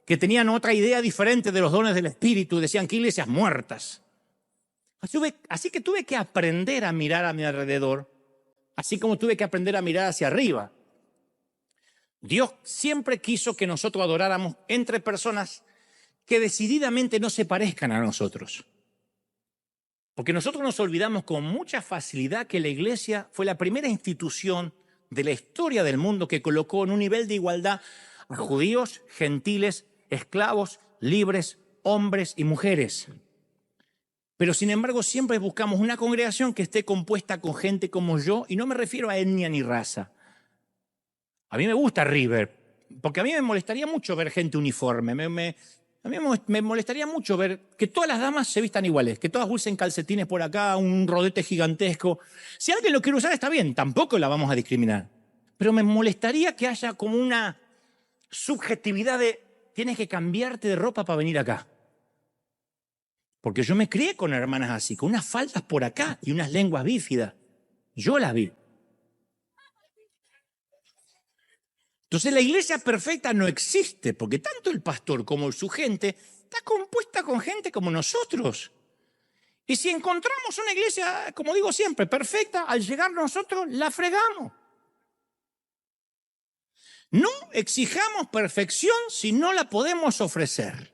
que tenían otra idea diferente de los dones del Espíritu, decían que iglesias muertas. Así que tuve que aprender a mirar a mi alrededor, así como tuve que aprender a mirar hacia arriba. Dios siempre quiso que nosotros adoráramos entre personas que decididamente no se parezcan a nosotros. Porque nosotros nos olvidamos con mucha facilidad que la iglesia fue la primera institución de la historia del mundo que colocó en un nivel de igualdad a judíos, gentiles, esclavos, libres, hombres y mujeres. Pero sin embargo siempre buscamos una congregación que esté compuesta con gente como yo, y no me refiero a etnia ni raza. A mí me gusta River, porque a mí me molestaría mucho ver gente uniforme. A mí me molestaría mucho ver que todas las damas se vistan iguales, que todas usen calcetines por acá, un rodete gigantesco. Si alguien lo quiere usar está bien, tampoco la vamos a discriminar. Pero me molestaría que haya como una subjetividad de tienes que cambiarte de ropa para venir acá. Porque yo me crié con hermanas así, con unas faldas por acá y unas lenguas bífidas. Yo las vi. Entonces la iglesia perfecta no existe, porque tanto el pastor como su gente está compuesta con gente como nosotros. Y si encontramos una iglesia, como digo siempre, perfecta, al llegar nosotros la fregamos. No exijamos perfección si no la podemos ofrecer.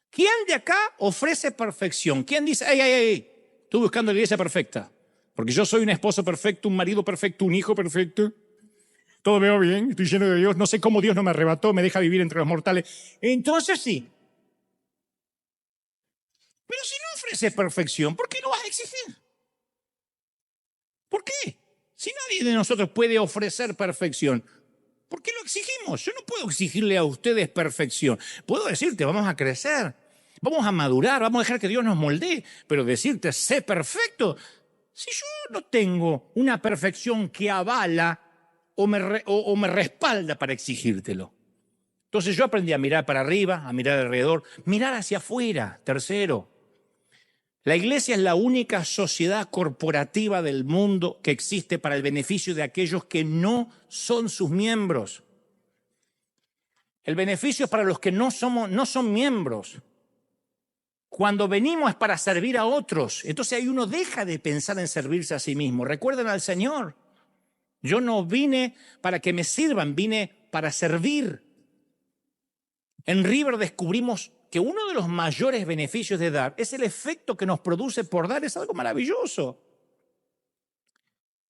¿Quién de acá ofrece perfección? ¿Quién dice, ey, estoy buscando la iglesia perfecta? Porque yo soy un esposo perfecto, un marido perfecto, un hijo perfecto. Todo veo bien, estoy lleno de Dios, no sé cómo Dios no me arrebató, me deja vivir entre los mortales. Entonces sí. Pero si no ofreces perfección, ¿por qué lo vas a exigir? ¿Por qué? Si nadie de nosotros puede ofrecer perfección, ¿por qué lo exigimos? Yo no puedo exigirle a ustedes perfección. Puedo decirte, vamos a crecer, vamos a madurar, vamos a dejar que Dios nos moldee, pero decirte, sé perfecto, si yo no tengo una perfección que avala o me respalda para exigírtelo. Entonces yo aprendí a mirar para arriba, a mirar alrededor, mirar hacia afuera. Tercero, la iglesia es la única sociedad corporativa del mundo que existe para el beneficio de aquellos que no son sus miembros. El beneficio es para los que no son miembros. Cuando venimos es para servir a otros. Entonces ahí uno deja de pensar en servirse a sí mismo. Recuerden al Señor. Yo no vine para que me sirvan, vine para servir. En River descubrimos que uno de los mayores beneficios de dar es el efecto que nos produce por dar, es algo maravilloso.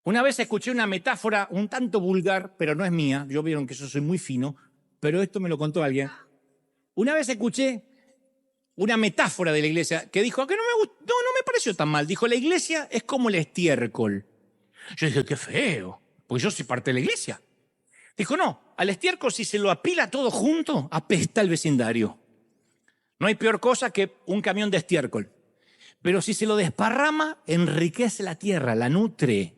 Una vez escuché una metáfora un tanto vulgar, pero no es mía, yo vieron que yo soy muy fino, pero esto me lo contó alguien. Una vez escuché una metáfora de la iglesia que dijo que no me pareció tan mal. Dijo, la iglesia es como el estiércol. Yo dije, qué feo, porque yo soy parte de la iglesia. Dijo, no, al estiércol si se lo apila todo junto, apesta el vecindario. No hay peor cosa que un camión de estiércol. Pero si se lo desparrama, enriquece la tierra, la nutre.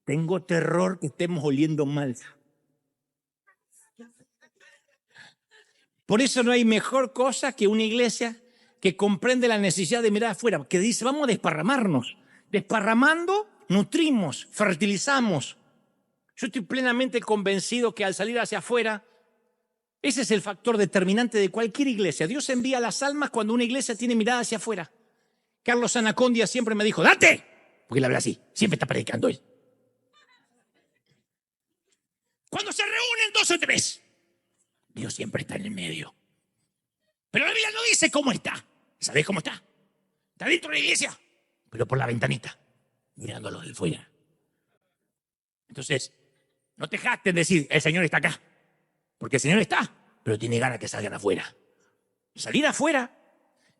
Tengo terror que estemos oliendo mal. Por eso no hay mejor cosa que una iglesia que comprende la necesidad de mirar afuera, que dice, vamos a desparramarnos. Desparramando, nutrimos, fertilizamos. Yo estoy plenamente convencido que al salir hacia afuera, ese es el factor determinante de cualquier iglesia. Dios envía las almas cuando una iglesia tiene mirada hacia afuera. Carlos Anacondia siempre me dijo, ¡date! Porque él habla así, siempre está predicando él. Cuando se reúnen 2 o 3, Dios siempre está en el medio. Pero la Biblia no dice cómo está. ¿Sabés cómo está? Está dentro de la iglesia, pero por la ventanita, mirándolo de fuera. Entonces, no te jactes en decir, el Señor está acá. Porque el Señor está, pero tiene ganas que salgan afuera. Salir afuera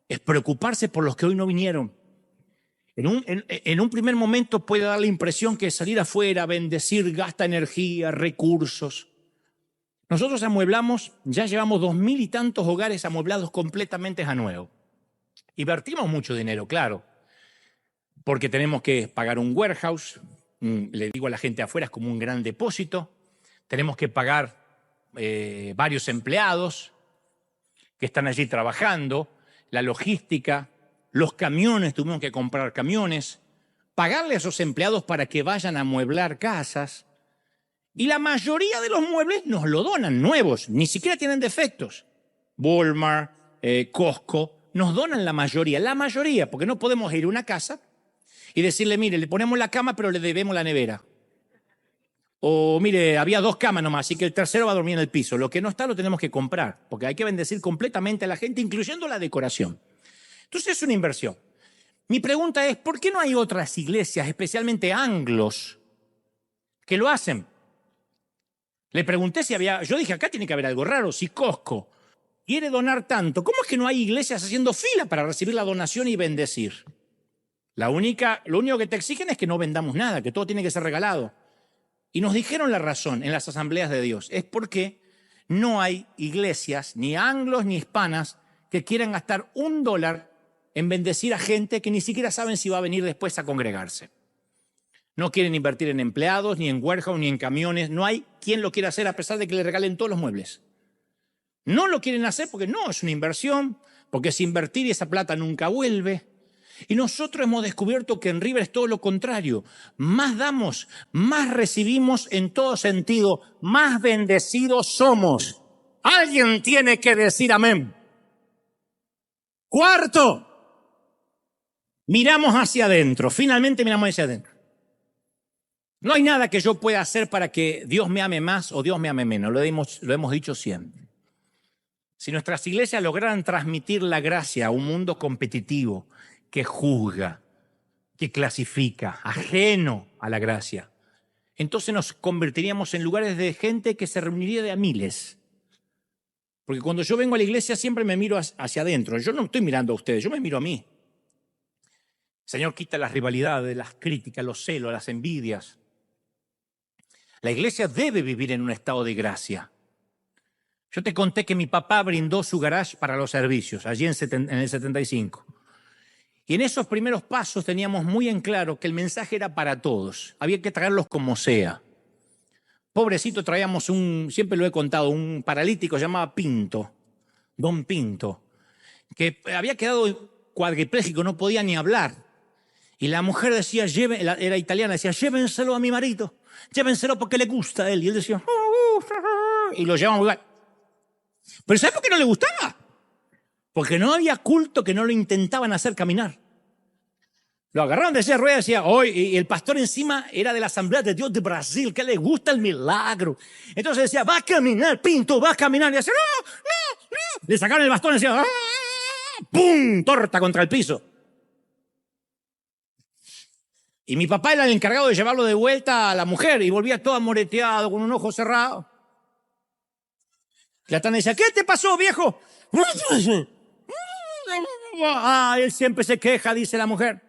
es preocuparse por los que hoy no vinieron. En un primer momento puede dar la impresión que salir afuera, bendecir, gasta energía, recursos. Nosotros amueblamos, ya llevamos 2.000 y tantos hogares amueblados completamente a nuevo. Invertimos mucho dinero, claro, porque tenemos que pagar un warehouse, le digo a la gente afuera, es como un gran depósito. Tenemos que pagar varios empleados que están allí trabajando, la logística, los camiones, tuvimos que comprar camiones, pagarle a esos empleados para que vayan a amueblar casas. Y la mayoría de los muebles nos lo donan nuevos, ni siquiera tienen defectos. Walmart, Costco, nos donan la mayoría, porque no podemos ir a una casa y decirle, mire, le ponemos la cama pero le debemos la nevera. O mire, había 2 camas nomás, así que el tercero va a dormir en el piso. Lo que no está lo tenemos que comprar, porque hay que bendecir completamente a la gente, incluyendo la decoración. Entonces es una inversión. Mi pregunta es, ¿por qué no hay otras iglesias, especialmente anglos, que lo hacen? Le pregunté si había, yo dije, acá tiene que haber algo raro, si Costco quiere donar tanto, ¿cómo es que no hay iglesias haciendo fila para recibir la donación y bendecir? Lo único que te exigen es que no vendamos nada, que todo tiene que ser regalado. Y nos dijeron la razón en las asambleas de Dios, es porque no hay iglesias, ni anglos ni hispanas, que quieran gastar $1 en bendecir a gente que ni siquiera saben si va a venir después a congregarse. No quieren invertir en empleados, ni en warehouse, ni en camiones. No hay quien lo quiera hacer a pesar de que le regalen todos los muebles. No lo quieren hacer porque no, es una inversión, porque es invertir y esa plata nunca vuelve. Y nosotros hemos descubierto que en River es todo lo contrario. Más damos, más recibimos en todo sentido, más bendecidos somos. Alguien tiene que decir amén. Cuarto, miramos hacia adentro. Finalmente miramos hacia adentro. No hay nada que yo pueda hacer para que Dios me ame más o Dios me ame menos. Lo hemos dicho siempre. Si nuestras iglesias lograran transmitir la gracia a un mundo competitivo que juzga, que clasifica, ajeno a la gracia, entonces nos convertiríamos en lugares de gente que se reuniría de a miles. Porque cuando yo vengo a la iglesia siempre me miro hacia adentro. Yo no estoy mirando a ustedes, yo me miro a mí. El Señor quita las rivalidades, las críticas, los celos, las envidias. La iglesia debe vivir en un estado de gracia. Yo te conté que mi papá brindó su garage para los servicios, allí en el 75. Y en esos primeros pasos teníamos muy en claro que el mensaje era para todos. Había que traerlos como sea. Pobrecito, traíamos siempre lo he contado, un paralítico llamado Pinto, Don Pinto, que había quedado cuadripléjico, no podía ni hablar. Y la mujer decía, era italiana, decía, llévenselo a mi marido, llévenselo porque le gusta a él. Y él decía, y lo llevamos a un lugar. Pero ¿sabes por qué no le gustaba? Porque no había culto que no lo intentaban hacer caminar. Lo agarraron de esa rueda y decía, hoy, y el pastor encima era de la Asamblea de Dios de Brasil, que le gusta el milagro. Entonces decía, va a caminar, Pinto, va a caminar. Y decía, no. Le sacaron el bastón y decía, ¡pum! Torta contra el piso. Y mi papá era el encargado de llevarlo de vuelta a la mujer y volvía todo amoreteado, con un ojo cerrado. La tana decía, ¿qué te pasó, viejo? Ah, él siempre se queja, dice la mujer.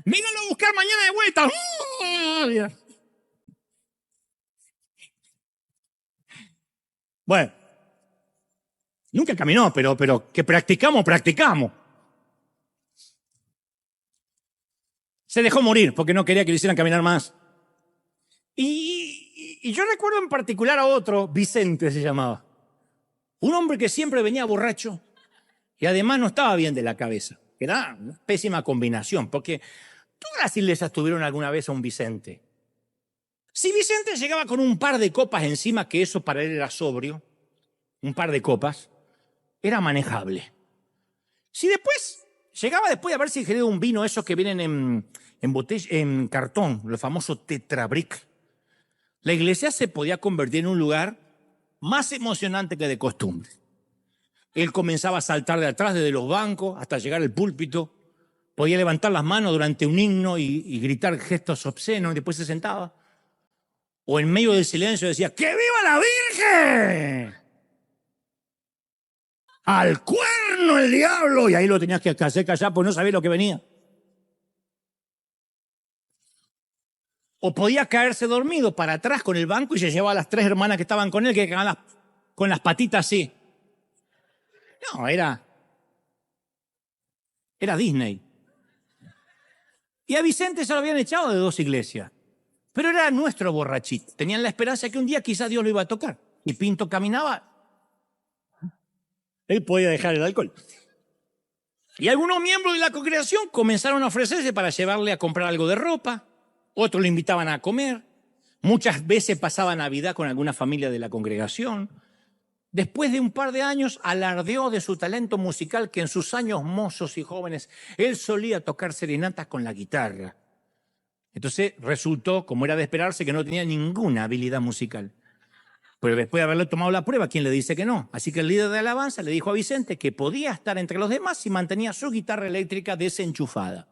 Vénganlo a buscar mañana de vuelta. Bueno, nunca caminó, pero que practicamos. Se dejó morir porque no quería que le hicieran caminar más. Y yo recuerdo en particular a otro, Vicente se llamaba. Un hombre que siempre venía borracho y además no estaba bien de la cabeza. Era una pésima combinación, porque todas las iglesias tuvieron alguna vez a un Vicente. Si Vicente llegaba con un par de copas encima, que eso para él era sobrio, un par de copas, era manejable. Si después, llegaba después de haberse ingerido un vino, esos que vienen en botella, en cartón, el famoso Tetrabric, la iglesia se podía convertir en un lugar más emocionante que de costumbre. Él comenzaba a saltar de atrás desde los bancos hasta llegar al púlpito, podía levantar las manos durante un himno y gritar gestos obscenos y después se sentaba. O en medio del silencio decía, ¡que viva la Virgen! ¡Al cuerno el diablo! Y ahí lo tenías que hacer callar porque no sabía lo que venía. O podía caerse dormido para atrás con el banco y se llevaba a las 3 hermanas que estaban con él, que quedaban con las patitas así. No, era Disney. Y a Vicente se lo habían echado de 2 iglesias. Pero era nuestro borrachito. Tenían la esperanza que un día quizás Dios lo iba a tocar. Y Pinto caminaba. Él podía dejar el alcohol. Y algunos miembros de la congregación comenzaron a ofrecerse para llevarle a comprar algo de ropa. Otros lo invitaban a comer. Muchas veces pasaba Navidad con alguna familia de la congregación. Después de un par de años, alardeó de su talento musical, que en sus años mozos y jóvenes él solía tocar serenatas con la guitarra. Entonces resultó, como era de esperarse, que no tenía ninguna habilidad musical. Pero después de haberle tomado la prueba, ¿quién le dice que no? Así que el líder de alabanza le dijo a Vicente que podía estar entre los demás si mantenía su guitarra eléctrica desenchufada.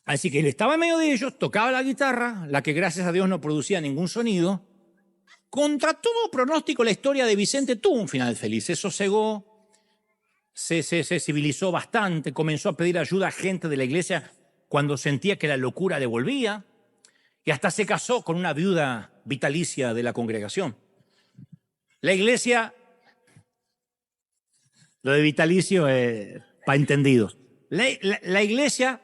Así que él estaba en medio de ellos, tocaba la guitarra, la que gracias a Dios no producía ningún sonido. Contra todo pronóstico, la historia de Vicente tuvo un final feliz. Se sosegó, se civilizó bastante, comenzó a pedir ayuda a gente de la iglesia cuando sentía que la locura le volvía, y hasta se casó con una viuda vitalicia de la congregación. La iglesia, lo de vitalicio es para entendidos. La iglesia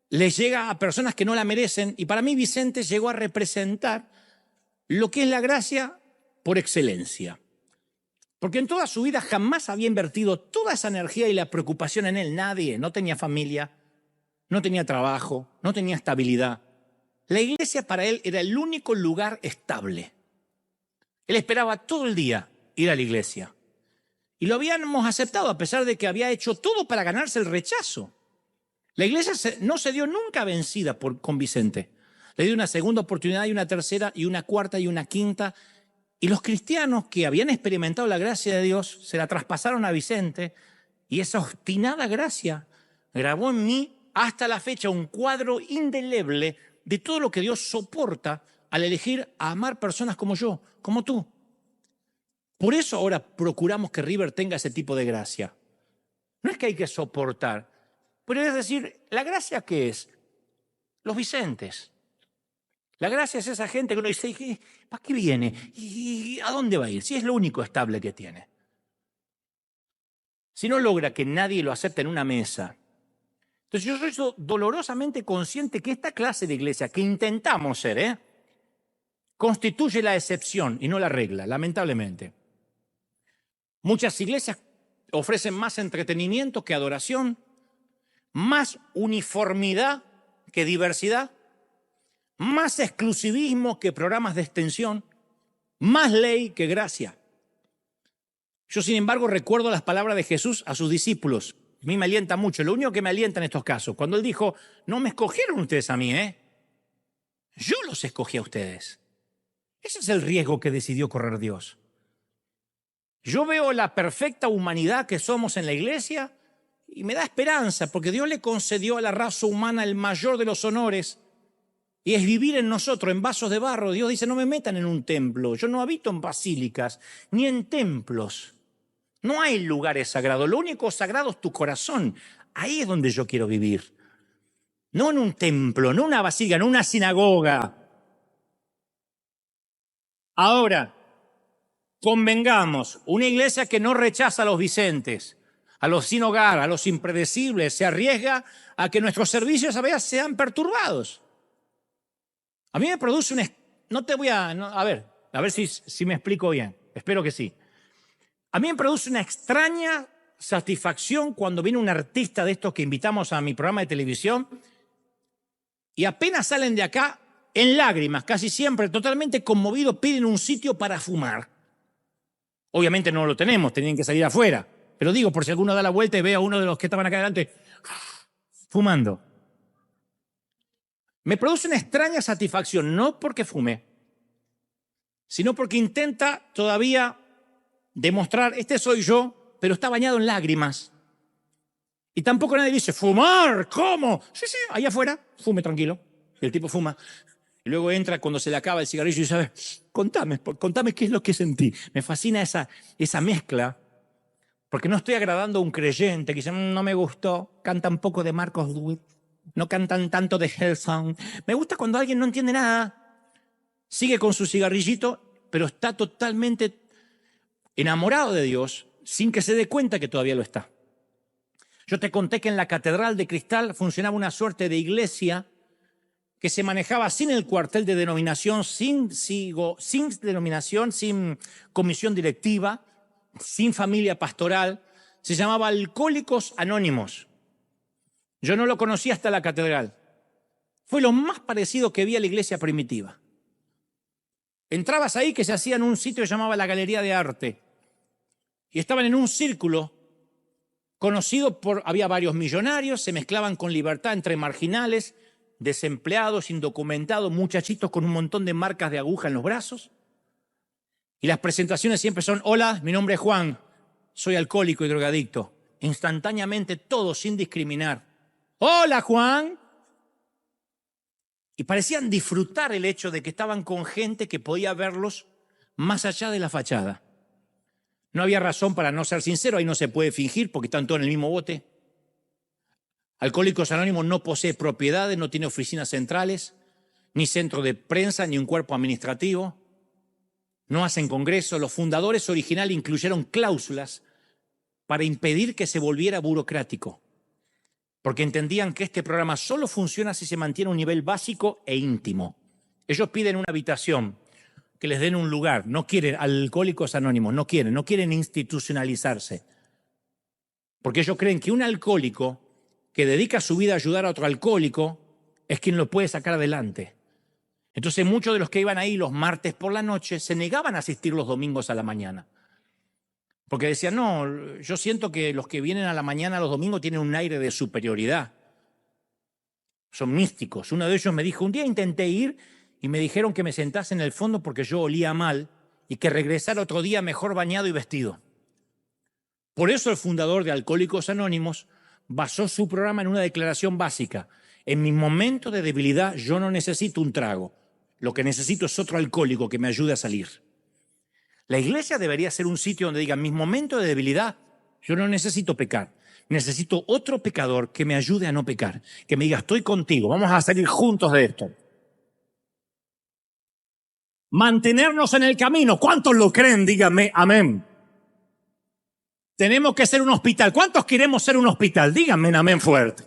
le llega a personas que no la merecen, y para mí Vicente llegó a representar lo que es la gracia por excelencia. Porque en toda su vida jamás había invertido toda esa energía y la preocupación en él. Nadie, no tenía familia, no tenía trabajo, no tenía estabilidad. La iglesia para él era el único lugar estable. Él esperaba todo el día ir a la iglesia. Y lo habíamos aceptado a pesar de que había hecho todo para ganarse el rechazo. La iglesia no se dio nunca vencida con Vicente. Le dio una segunda oportunidad y una tercera y una cuarta y una quinta. Y los cristianos que habían experimentado la gracia de Dios se la traspasaron a Vicente, y esa obstinada gracia grabó en mí hasta la fecha un cuadro indeleble de todo lo que Dios soporta al elegir a amar personas como yo, como tú. Por eso ahora procuramos que River tenga ese tipo de gracia. No es que hay que soportar, pero es decir, ¿la gracia qué es? Los Vicentes. La gracia es esa gente que uno dice, ¿para qué viene? ¿Y a dónde va a ir? Si es lo único estable que tiene. Si no logra que nadie lo acepte en una mesa. Entonces yo soy dolorosamente consciente que esta clase de iglesia que intentamos ser, constituye la excepción y no la regla, lamentablemente. Muchas iglesias ofrecen más entretenimiento que adoración, más uniformidad que diversidad, más exclusivismo que programas de extensión, más ley que gracia. Yo, sin embargo, recuerdo las palabras de Jesús a sus discípulos. A mí me alienta mucho, lo único que me alienta en estos casos, cuando Él dijo, no me escogieron ustedes a mí, yo los escogí a ustedes. Ese es el riesgo que decidió correr Dios. Yo veo la perfecta humanidad que somos en la iglesia y me da esperanza, porque Dios le concedió a la raza humana el mayor de los honores, y es vivir en nosotros, en vasos de barro. Dios dice, no me metan en un templo, yo no habito en basílicas, ni en templos. No hay lugares sagrados. Lo único sagrado es tu corazón. Ahí es donde yo quiero vivir. No en un templo, no en una basílica, no en una sinagoga. Ahora, convengamos, una iglesia que no rechaza a los Vicentes, a los sin hogar, a los impredecibles, se arriesga a que nuestros servicios a veces sean perturbados. A mí me produce un... No te voy a... No, a ver si me explico bien. Espero que sí. A mí me produce una extraña satisfacción cuando viene un artista de estos que invitamos a mi programa de televisión y apenas salen de acá en lágrimas, casi siempre totalmente conmovidos, piden un sitio para fumar. Obviamente no lo tenemos, tenían que salir afuera. Pero digo, por si alguno da la vuelta y ve a uno de los que estaban acá adelante fumando. Me produce una extraña satisfacción, no porque fume, sino porque intenta todavía demostrar, este soy yo, pero está bañado en lágrimas. Y tampoco nadie dice, ¿fumar? ¿Cómo? Sí, ahí afuera, fume tranquilo. Y el tipo fuma. Y luego entra cuando se le acaba el cigarrillo y dice, contame qué es lo que sentí. Me fascina esa mezcla, porque no estoy agradando a un creyente que dice, no me gustó, cantan poco de Marcos Witt, no cantan tanto de Hillsong. Me gusta cuando alguien no entiende nada, sigue con su cigarrillito, pero está totalmente enamorado de Dios, sin que se dé cuenta que todavía lo está. Yo te conté que en la Catedral de Cristal funcionaba una suerte de iglesia que se manejaba sin el cuartel de denominación, sin denominación, sin comisión directiva, sin familia pastoral. Se llamaba Alcohólicos Anónimos. Yo no lo conocí hasta la catedral. Fue lo más parecido que vi a la iglesia primitiva. Entrabas ahí, que se hacía en un sitio que se llamaba la Galería de Arte, y estaban en un círculo conocido por... Había varios millonarios, se mezclaban con libertad entre marginales, desempleados, indocumentados, muchachitos con un montón de marcas de aguja en los brazos. Y las presentaciones siempre son, hola, mi nombre es Juan, soy alcohólico y drogadicto. Instantáneamente, todos sin discriminar. Hola, Juan. Y parecían disfrutar el hecho de que estaban con gente que podía verlos más allá de la fachada. No había razón para no ser sincero, ahí no se puede fingir porque están todos en el mismo bote. Alcohólicos Anónimos no posee propiedades, no tiene oficinas centrales, ni centro de prensa, ni un cuerpo administrativo. No hacen congresos. Los fundadores originales incluyeron cláusulas para impedir que se volviera burocrático, porque entendían que este programa solo funciona si se mantiene a un nivel básico e íntimo. Ellos piden una habitación, que les den un lugar. No quieren, Alcohólicos Anónimos, no quieren institucionalizarse. Porque ellos creen que un alcohólico que dedica su vida a ayudar a otro alcohólico es quien lo puede sacar adelante. Entonces muchos de los que iban ahí los martes por la noche se negaban a asistir los domingos a la mañana. Porque decían, no, yo siento que los que vienen a la mañana los domingos tienen un aire de superioridad. Son místicos. Uno de ellos me dijo, un día intenté ir y me dijeron que me sentase en el fondo porque yo olía mal y que regresara otro día mejor bañado y vestido. Por eso el fundador de Alcohólicos Anónimos basó su programa en una declaración básica. En mi momento de debilidad yo no necesito un trago. Lo que necesito es otro alcohólico que me ayude a salir. La iglesia debería ser un sitio donde digan, en mis momentos de debilidad yo no necesito pecar. Necesito otro pecador que me ayude a no pecar. Que me diga, estoy contigo, vamos a salir juntos de esto. Mantenernos en el camino. ¿Cuántos lo creen? Díganme, amén. Tenemos que ser un hospital. ¿Cuántos queremos ser un hospital? Díganme, amén fuerte.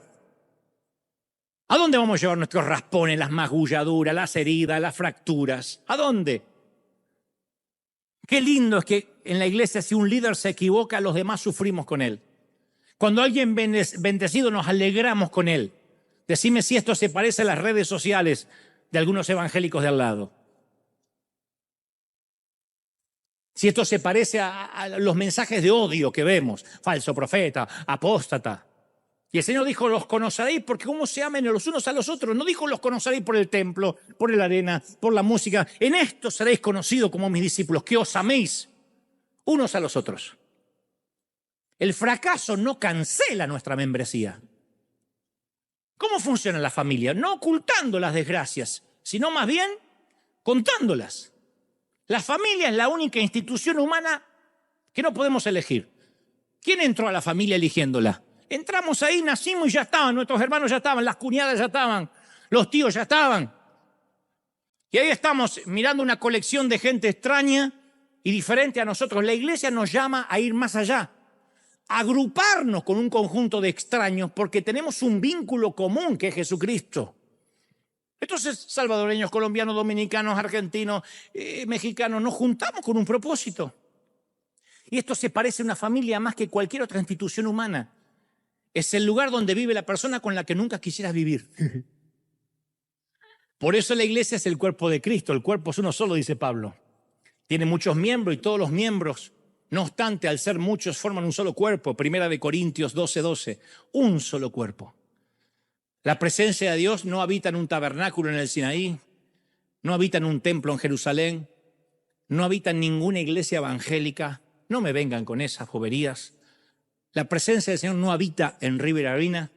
¿A dónde vamos a llevar nuestros raspones, las magulladuras, las heridas, las fracturas? ¿A dónde? Qué lindo es que en la iglesia, si un líder se equivoca, los demás sufrimos con él. Cuando alguien bendecido, nos alegramos con él. Decime si esto se parece a las redes sociales de algunos evangélicos de al lado. Si esto se parece a los mensajes de odio que vemos, falso profeta, apóstata. Y el Señor dijo, los conoceréis porque cómo se amen los unos a los otros. No dijo, los conoceréis por el templo, por la arena, por la música. En esto seréis conocidos como mis discípulos, que os améis unos a los otros. El fracaso no cancela nuestra membresía. ¿Cómo funciona la familia? No ocultando las desgracias, sino más bien contándolas. La familia es la única institución humana que no podemos elegir. ¿Quién entró a la familia eligiéndola? Entramos ahí, nacimos y ya estaban, nuestros hermanos ya estaban, las cuñadas ya estaban, los tíos ya estaban. Y ahí estamos mirando una colección de gente extraña y diferente a nosotros. La iglesia nos llama a ir más allá, a agruparnos con un conjunto de extraños porque tenemos un vínculo común que es Jesucristo. Entonces, salvadoreños, colombianos, dominicanos, argentinos, mexicanos, nos juntamos con un propósito. Y esto se parece a una familia más que cualquier otra institución humana. Es el lugar donde vive la persona con la que nunca quisieras vivir. Por eso la iglesia es el cuerpo de Cristo. El cuerpo es uno solo, dice Pablo. Tiene muchos miembros y todos los miembros, no obstante, al ser muchos, forman un solo cuerpo. Primera de Corintios 12:12. Un solo cuerpo. La presencia de Dios no habita en un tabernáculo en el Sinaí, no habita en un templo en Jerusalén, no habita en ninguna iglesia evangélica. No me vengan con esas boberías. La presencia del Señor no habita en River Arena.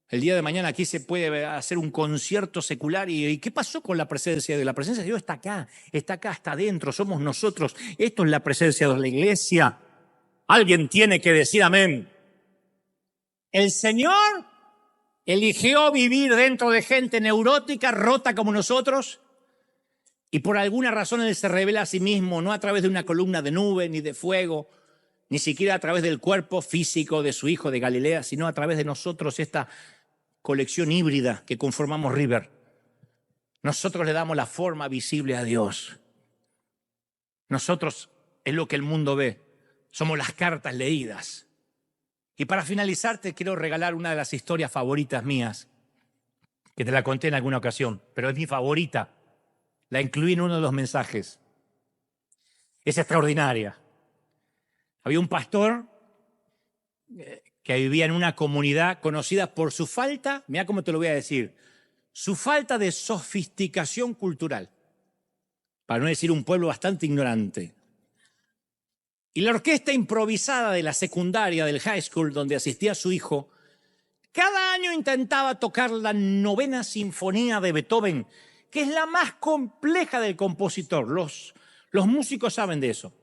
El día de mañana aquí se puede hacer un concierto secular. ¿Y qué pasó con la presencia de Dios? La presencia de Dios está acá, está adentro, somos nosotros. Esto es la presencia de la iglesia. Alguien tiene que decir amén. El Señor eligió vivir dentro de gente neurótica, rota como nosotros, y por alguna razón Él se revela a sí mismo, no a través de una columna de nube ni de fuego, ni siquiera a través del cuerpo físico de su Hijo de Galilea, sino a través de nosotros, esta colección híbrida que conformamos River. Nosotros le damos la forma visible a Dios. Nosotros es lo que el mundo ve. Somos las cartas leídas. Y para finalizar te quiero regalar una de las historias favoritas mías, que te la conté en alguna ocasión, pero es mi favorita. La incluí en uno de los mensajes. Es extraordinaria. Había un pastor que vivía en una comunidad conocida por su falta, mira cómo te lo voy a decir, su falta de sofisticación cultural, para no decir un pueblo bastante ignorante. Y la orquesta improvisada de la secundaria, del high school, donde asistía su hijo, cada año intentaba tocar la 9ª Sinfonía de Beethoven, que es la más compleja del compositor. Los músicos saben de eso.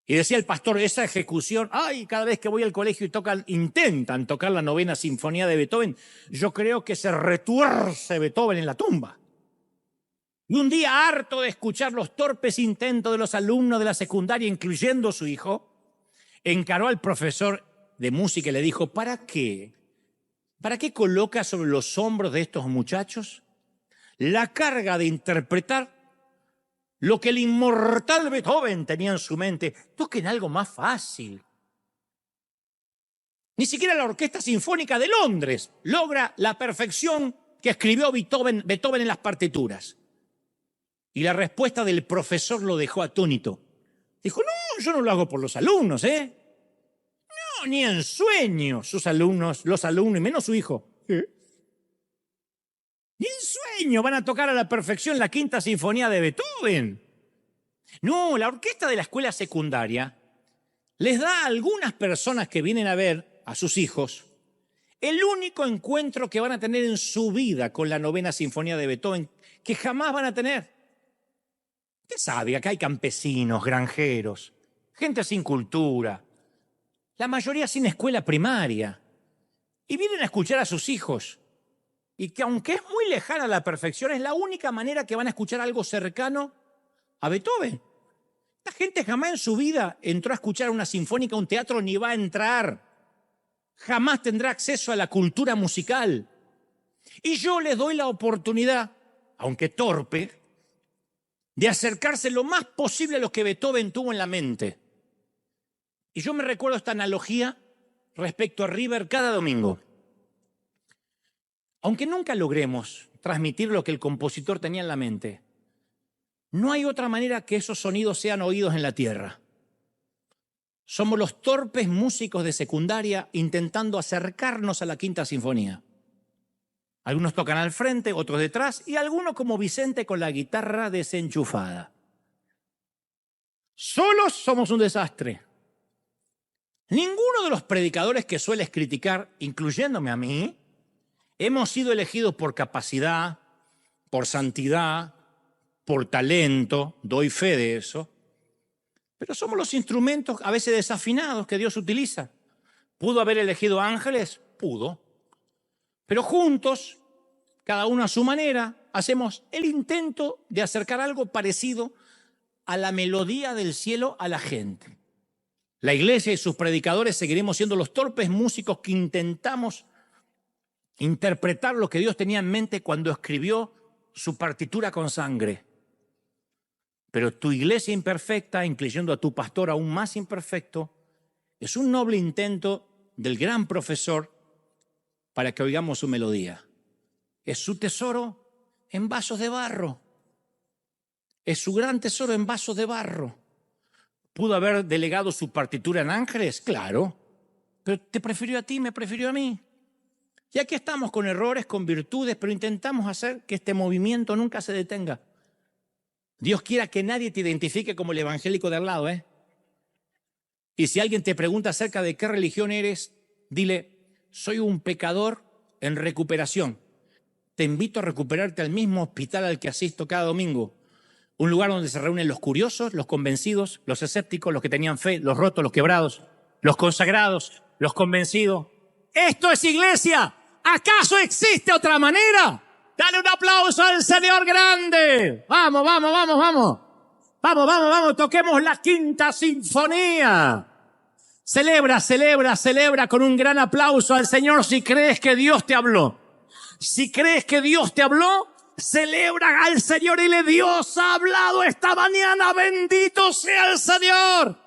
Y decía el pastor, esa ejecución, cada vez que voy al colegio y intentan tocar la 9ª Sinfonía de Beethoven, yo creo que se retuerce Beethoven en la tumba. Y un día, harto de escuchar los torpes intentos de los alumnos de la secundaria, incluyendo su hijo, encaró al profesor de música y le dijo, ¿para qué? ¿Para qué coloca sobre los hombros de estos muchachos la carga de interpretar lo que el inmortal Beethoven tenía en su mente? Toquen algo más fácil. Ni siquiera la Orquesta Sinfónica de Londres logra la perfección que escribió Beethoven en las partituras. Y la respuesta del profesor lo dejó atónito. Dijo, no, yo no lo hago por los alumnos, No, ni en sueño los alumnos, y menos su hijo. Ni en sueño van a tocar a la perfección la 5ª Sinfonía de Beethoven. No, la orquesta de la escuela secundaria les da a algunas personas que vienen a ver a sus hijos el único encuentro que van a tener en su vida con la 9ª Sinfonía de Beethoven, que jamás van a tener. Usted sabe, acá hay campesinos, granjeros, gente sin cultura, la mayoría sin escuela primaria, y vienen a escuchar a sus hijos. Y que aunque es muy lejana a la perfección, es la única manera que van a escuchar algo cercano a Beethoven. La gente jamás en su vida entró a escuchar una sinfónica, un teatro, ni va a entrar. Jamás tendrá acceso a la cultura musical. Y yo les doy la oportunidad, aunque torpe, de acercarse lo más posible a lo que Beethoven tuvo en la mente. Y yo me recuerdo esta analogía respecto a River cada domingo. Aunque nunca logremos transmitir lo que el compositor tenía en la mente, no hay otra manera que esos sonidos sean oídos en la tierra. Somos los torpes músicos de secundaria intentando acercarnos a la 5ª Sinfonía. Algunos tocan al frente, otros detrás, y algunos como Vicente con la guitarra desenchufada. Solos somos un desastre. Ninguno de los predicadores que sueles criticar, incluyéndome a mí, hemos sido elegidos por capacidad, por santidad, por talento, doy fe de eso. Pero somos los instrumentos a veces desafinados que Dios utiliza. ¿Pudo haber elegido ángeles? Pudo. Pero juntos, cada uno a su manera, hacemos el intento de acercar algo parecido a la melodía del cielo a la gente. La iglesia y sus predicadores seguiremos siendo los torpes músicos que intentamos interpretar lo que Dios tenía en mente cuando escribió su partitura con sangre. Pero tu iglesia imperfecta, incluyendo a tu pastor aún más imperfecto, es un noble intento del gran profesor para que oigamos su melodía. Es su tesoro en vasos de barro. Es su gran tesoro en vasos de barro. ¿Pudo haber delegado su partitura en ángeles? Claro. Pero te prefirió a ti, me prefirió a mí. Y aquí estamos con errores, con virtudes, pero intentamos hacer que este movimiento nunca se detenga. Dios quiera que nadie te identifique como el evangélico de al lado, ¿eh? Y si alguien te pregunta acerca de qué religión eres, dile, soy un pecador en recuperación. Te invito a recuperarte al mismo hospital al que asisto cada domingo. Un lugar donde se reúnen los curiosos, los convencidos, los escépticos, los que tenían fe, los rotos, los quebrados, los consagrados, los convencidos. ¡Esto es iglesia! ¿Acaso existe otra manera? Dale un aplauso al Señor grande. Vamos, vamos, vamos, vamos. Vamos, vamos, vamos, toquemos la quinta sinfonía. Celebra, celebra, celebra con un gran aplauso al Señor si crees que Dios te habló. Si crees que Dios te habló, celebra al Señor y dile, Dios ha hablado esta mañana, bendito sea el Señor.